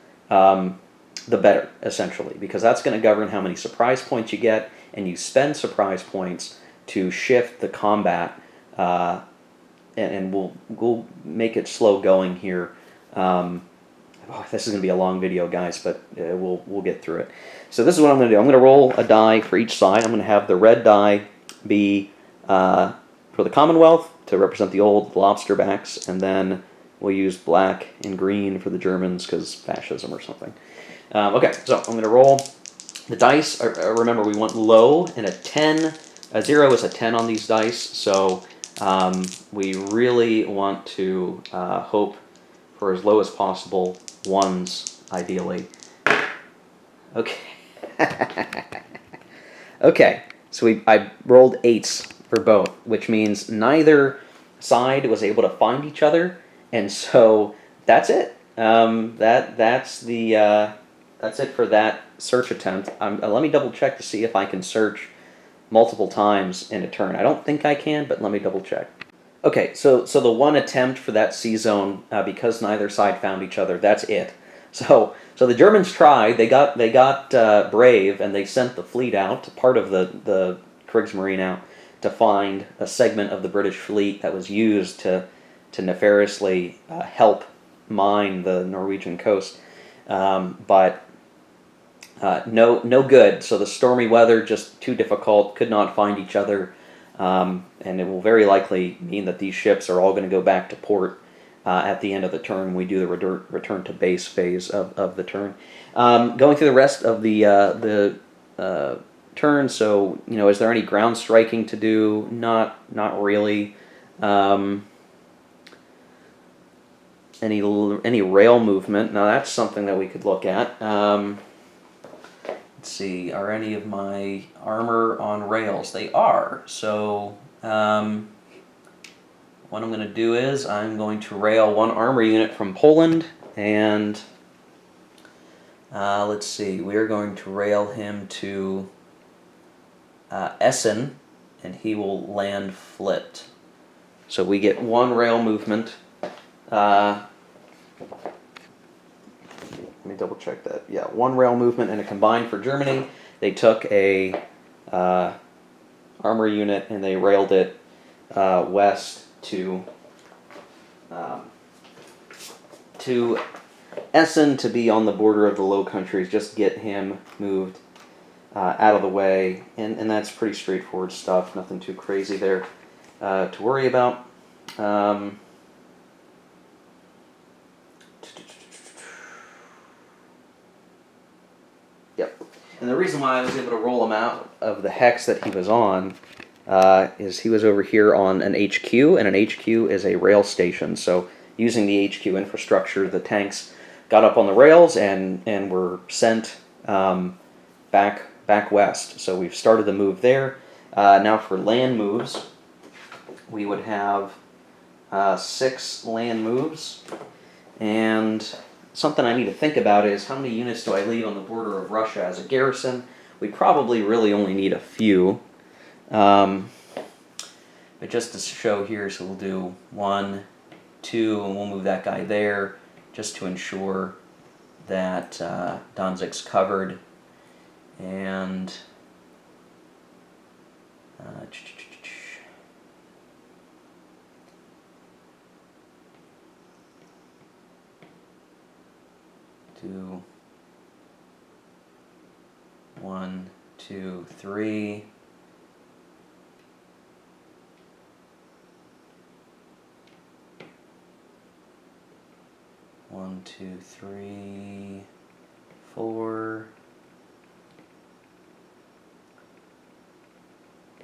the better, essentially, because that's going to govern how many surprise points you get, and you spend surprise points to shift the combat, and we'll make it slow going here. This is going to be a long video, guys, but we'll get through it. So this is what I'm going to do. I'm going to roll a die for each side. I'm going to have the red die be for the Commonwealth to represent the old lobster backs, and then we'll use black and green for the Germans because fascism or something. Okay, so I'm going to roll the dice. Remember, we want low, and a 0 is a 10 on these dice, so we really want to hope for as low as possible, 1s, ideally. Okay. Okay, so I rolled 8s for both, which means neither side was able to find each other, and so that's it. That's it for that search attempt. Let me double check to see if I can search multiple times in a turn. I don't think I can, but let me double check. Okay, so the one attempt for that sea zone, because neither side found each other, that's it. So the Germans tried. They got brave, and they sent the fleet out, part of the Kriegsmarine out, to find a segment of the British fleet that was used to nefariously help mine the Norwegian coast, but no good. So the stormy weather, just too difficult, could not find each other, and it will very likely mean that these ships are all going to go back to port at the end of the turn when we do the return to base phase of the turn. Going through the rest of the turn, so is there any ground striking to do? Not really. Any rail movement? Now that's something that we could look at. Let's see, are any of my armor on rails? They are. So what I'm going to do is I'm going to rail one armor unit from Poland, and let's see, we're going to rail him to Essen, and he will land flipped. So we get one rail movement. Let me double check that. Yeah, one rail movement and a combined for Germany. They took a armor unit and they railed it west to Essen to be on the border of the Low Countries. Just get him moved out of the way, and that's pretty straightforward stuff. Nothing too crazy there to worry about. Yep. And the reason why I was able to roll him out of the hex that he was on is he was over here on an HQ, and an HQ is a rail station. So using the HQ infrastructure, the tanks got up on the rails and were sent back west. So we've started the move there. Now for land moves, we would have 6 land moves, and something I need to think about is how many units do I leave on the border of Russia as a garrison? We probably really only need a few. But just to show here, so we'll do 1, 2, and we'll move that guy there just to ensure that Danzig's covered. And 2, 1, 2, 3. One, 2, 3, 4.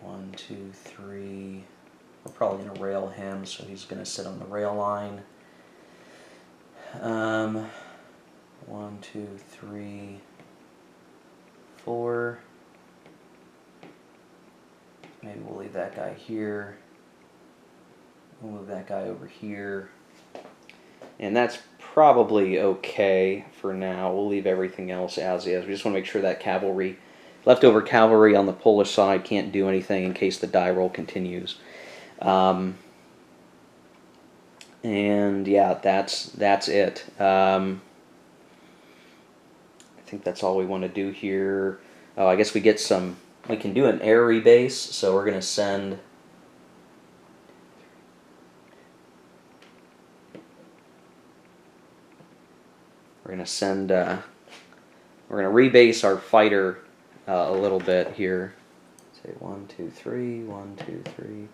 1, 2, 3. We're probably going to rail him, so he's going to sit on the rail line. 1, 2, 3, 4. Maybe we'll leave that guy here. We'll move that guy over here. And that's probably okay for now. We'll leave everything else as is. We just want to make sure that cavalry, leftover cavalry on the Polish side, can't do anything in case the die roll continues. And yeah, that's it. I think that's all we want to do here. Oh, I guess we can do an air rebase, so we're going to send... We're going to rebase our fighter a little bit here. Say 1, 2, 3, 1, 2, 3.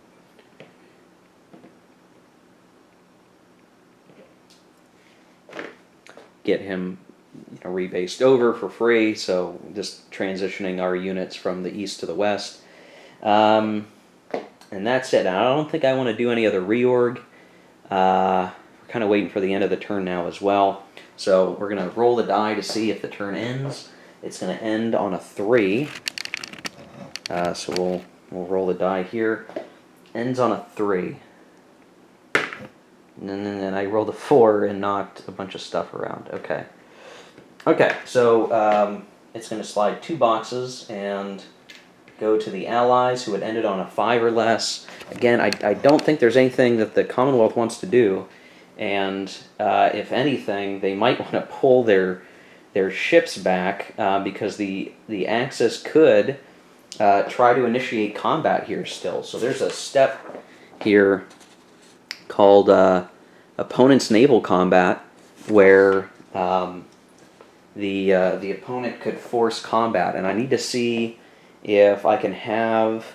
Get him rebased over for free, so just transitioning our units from the east to the west. And that's it. I don't think I want to do any other reorg. We're kind of waiting for the end of the turn now as well. So we're going to roll the die to see if the turn ends. It's going to end on a 3. So we'll roll the die here. Ends on a 3. And then I rolled a 4 and knocked a bunch of stuff around. Okay. Okay, so it's going to slide 2 boxes and go to the Allies, who had ended on a 5 or less. Again, I don't think there's anything that the Commonwealth wants to do. And if anything, they might want to pull their ships back because the Axis could try to initiate combat here still. So there's a step here called opponent's naval combat, where the opponent could force combat, and I need to see if I can have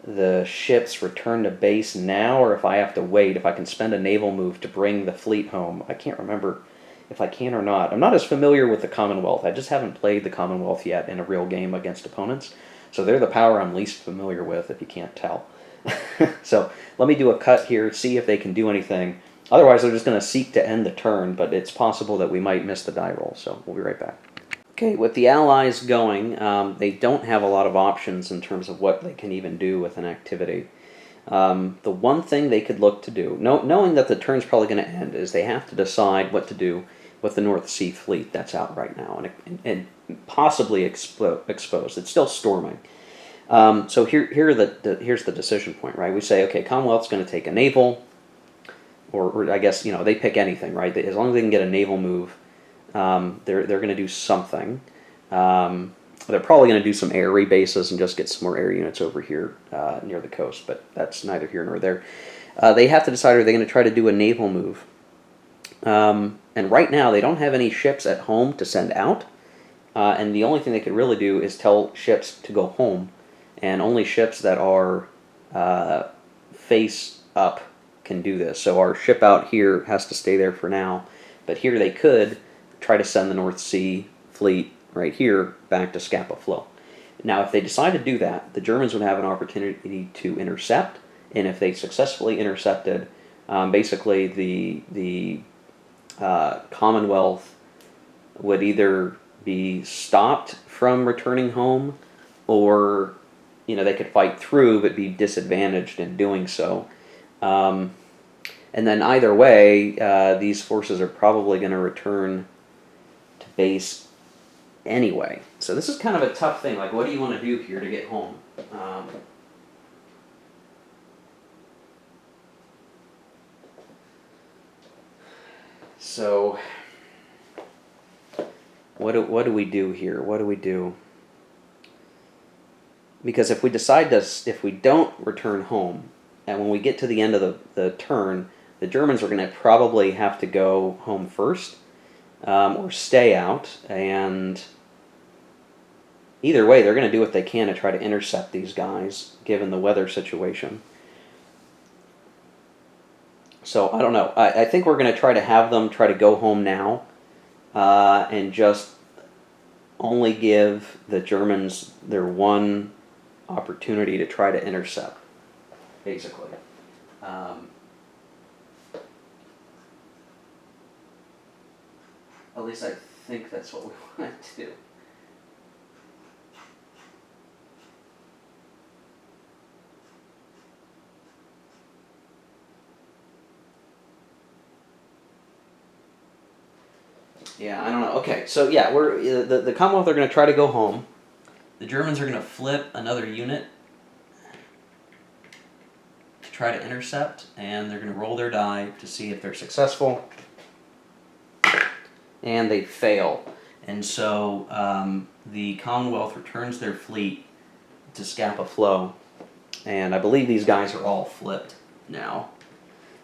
the ships return to base now, or if I have to wait, if I can spend a naval move to bring the fleet home. I can't remember if I can or not. I'm not as familiar with the Commonwealth. I just haven't played the Commonwealth yet in a real game against opponents. So they're the power I'm least familiar with, if you can't tell. So let me do a cut here, see if they can do anything. Otherwise, they're just going to seek to end the turn, but it's possible that we might miss the die roll. So we'll be right back. Okay, with the Allies going, they don't have a lot of options in terms of what they can even do with an activity. The one thing they could look to do, knowing that the turn's probably going to end, is they have to decide what to do with the North Sea fleet that's out right now and possibly exposed. It's still storming. So here's the decision point, right? We say, okay, Commonwealth's going to take a naval, or I guess they pick anything, right? As long as they can get a naval move, they're going to do something. They're probably going to do some air rebases and just get some more air units over here near the coast, but that's neither here nor there. They have to decide, are they going to try to do a naval move? And right now, they don't have any ships at home to send out, and the only thing they could really do is tell ships to go home, and only ships that are face up can do this. So our ship out here has to stay there for now, but here they could try to send the North Sea fleet right here back to Scapa Flow. Now, if they decide to do that, the Germans would have an opportunity to intercept, and if they successfully intercepted, basically the Commonwealth would either be stopped from returning home, or they could fight through but be disadvantaged in doing so. And then either way, these forces are probably going to return to base anyway. So this is kind of a tough thing. Like, what do you want to do here to get home? So what do we do here? What do we do? Because if we decide if we don't return home, and when we get to the end of the turn, the Germans are going to probably have to go home first, or stay out, and either way, they're going to do what they can to try to intercept these guys, given the weather situation. So, I don't know. I think we're going to try to have them try to go home now, and just only give the Germans their one opportunity to try to intercept, basically. At least I think that's what we want to do. Yeah, I don't know. Okay, so yeah, the Commonwealth are going to try to go home. The Germans are going to flip another unit to try to intercept, and they're going to roll their die to see if they're successful. And they fail. And so the Commonwealth returns their fleet to Scapa Flow. And I believe these guys are all flipped now.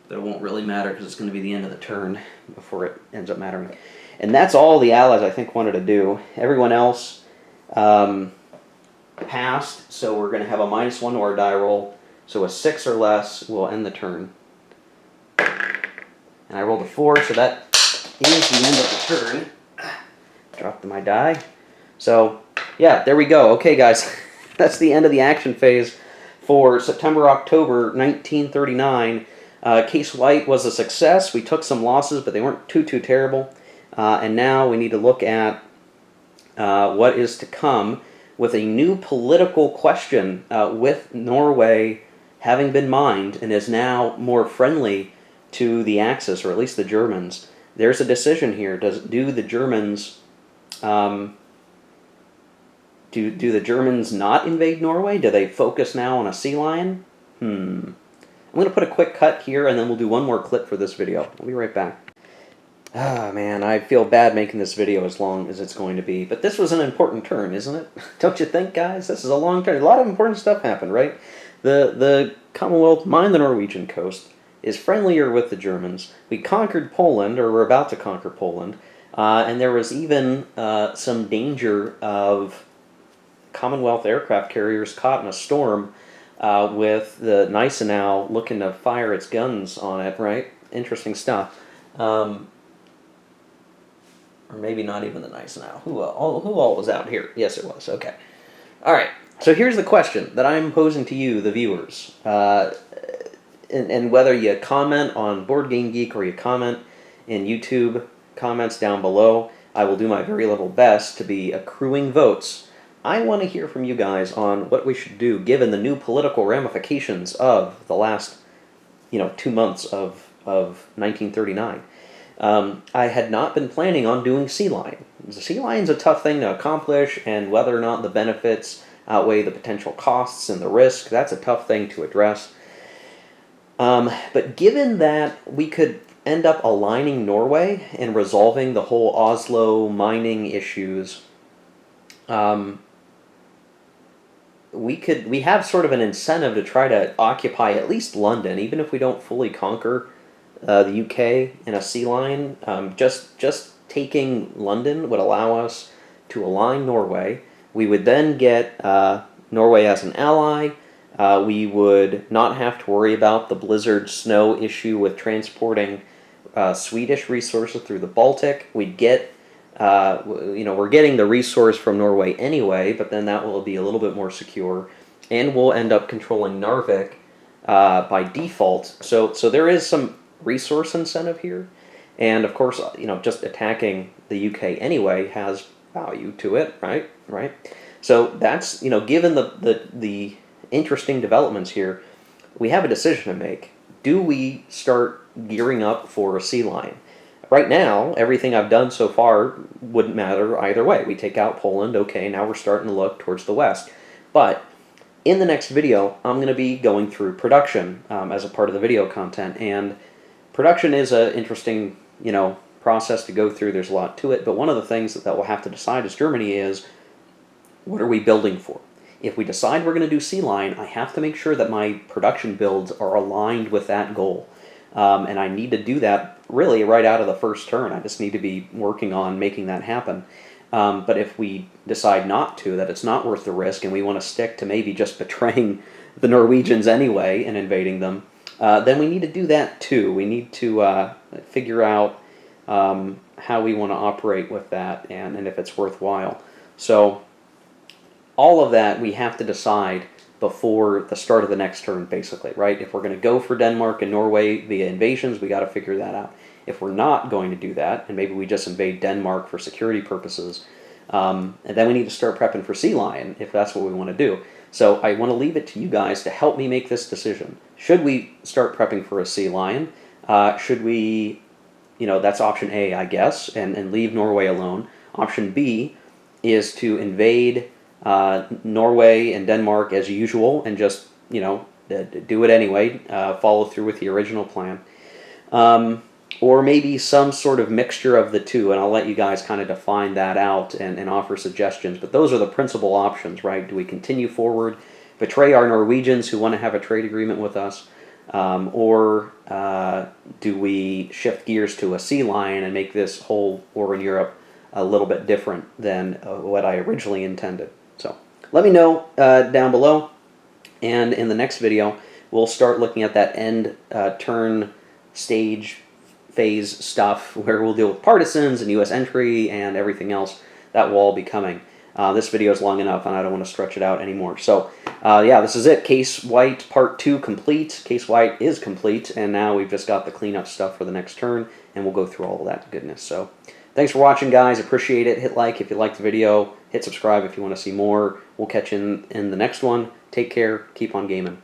But it won't really matter because it's going to be the end of the turn before it ends up mattering. And that's all the Allies, I think, wanted to do. Everyone else passed, so we're going to have a -1 to our die roll. So a 6 or less will end the turn. And I rolled a 4, so that is the end of the turn. Dropped my die. So, yeah, there we go. Okay, guys, that's the end of the action phase for September-October 1939. Case White was a success. We took some losses, but they weren't too terrible. And now we need to look at what is to come with a new political question with Norway having been mined and is now more friendly to the Axis, or at least the Germans. There's a decision here. Do the Germans do the Germans not invade Norway? Do they focus now on a sea lion? I'm going to put a quick cut here, and then we'll do one more clip for this video. We'll be right back. Ah, man, I feel bad making this video as long as it's going to be. But this was an important turn, isn't it? Don't you think, guys? This is a long turn. A lot of important stuff happened, right? The Commonwealth mined the Norwegian coast, is friendlier with the Germans. We conquered Poland, or we're about to conquer Poland. And there was even some danger of Commonwealth aircraft carriers caught in a storm with the Gneisenau looking to fire its guns on it, right? Interesting stuff. Or maybe not even the Gneisenau. Who all was out here? Yes, it was. Okay. All right. So here's the question that I'm posing to you, the viewers. And whether you comment on Board Game Geek or you comment in YouTube comments down below, I will do my very level best to be accruing votes. I want to hear from you guys on what we should do given the new political ramifications of the last, 2 months of 1939. I had not been planning on doing Sea Lion. The Sea Lion's a tough thing to accomplish, and whether or not the benefits outweigh the potential costs and the risk. That's a tough thing to address. But given that we could end up aligning Norway and resolving the whole Oslo mining issues, we have sort of an incentive to try to occupy at least London, even if we don't fully conquer the UK in a sea line. Just taking London would allow us to align Norway. We would then get Norway as an ally. We would not have to worry about the blizzard snow issue with transporting Swedish resources through the Baltic. We'd get, we're getting the resource from Norway anyway, but then that will be a little bit more secure, and we'll end up controlling Narvik by default. So there is some resource incentive here, and of course, just attacking the UK anyway has value to it, right? So that's, given the interesting developments here, we have a decision to make. Do we start gearing up for a sea lion? Right now, everything I've done so far wouldn't matter either way. We take out Poland, okay, now we're starting to look towards the west. But in the next video, I'm going to be going through production as a part of the video content, and production is an interesting, process to go through. There's a lot to it, but one of the things that we'll have to decide as Germany is, what are we building for? If we decide we're going to do sea lion, I have to make sure that my production builds are aligned with that goal. And I need to do that really right out of the first turn. I just need to be working on making that happen. But if we decide not to, that it's not worth the risk, and we want to stick to maybe just betraying the Norwegians anyway and invading them, then we need to do that too. We need to figure out how we want to operate with that, and if it's worthwhile. So all of that we have to decide before the start of the next turn, basically, right? If we're going to go for Denmark and Norway via invasions, we got to figure that out. If we're not going to do that, and maybe we just invade Denmark for security purposes, and then we need to start prepping for sea lion, if that's what we want to do. So I want to leave it to you guys to help me make this decision. Should we start prepping for a sea lion? Should we, that's option A, I guess, and leave Norway alone. Option B is to invade Norway and Denmark as usual, and just do it anyway, follow through with the original plan, or maybe some sort of mixture of the two, and I'll let you guys kind of define that out and offer suggestions. But those are the principal options, right? Do we continue forward, betray our Norwegians who want to have a trade agreement with us, or do we shift gears to a sea lion and make this whole war in Europe a little bit different than what I originally intended? So let me know down below, and in the next video we'll start looking at that end turn stage phase stuff, where we'll deal with partisans and US entry and everything else that will all be coming. This video is long enough and I don't want to stretch it out anymore. So yeah, this is it. Case White Part 2 complete. Case White is complete, and now we've just got the cleanup stuff for the next turn, and we'll go through all of that goodness. So thanks for watching, guys. Appreciate it. Hit like if you liked the video. Hit subscribe if you want to see more. We'll catch you in the next one. Take care. Keep on gaming.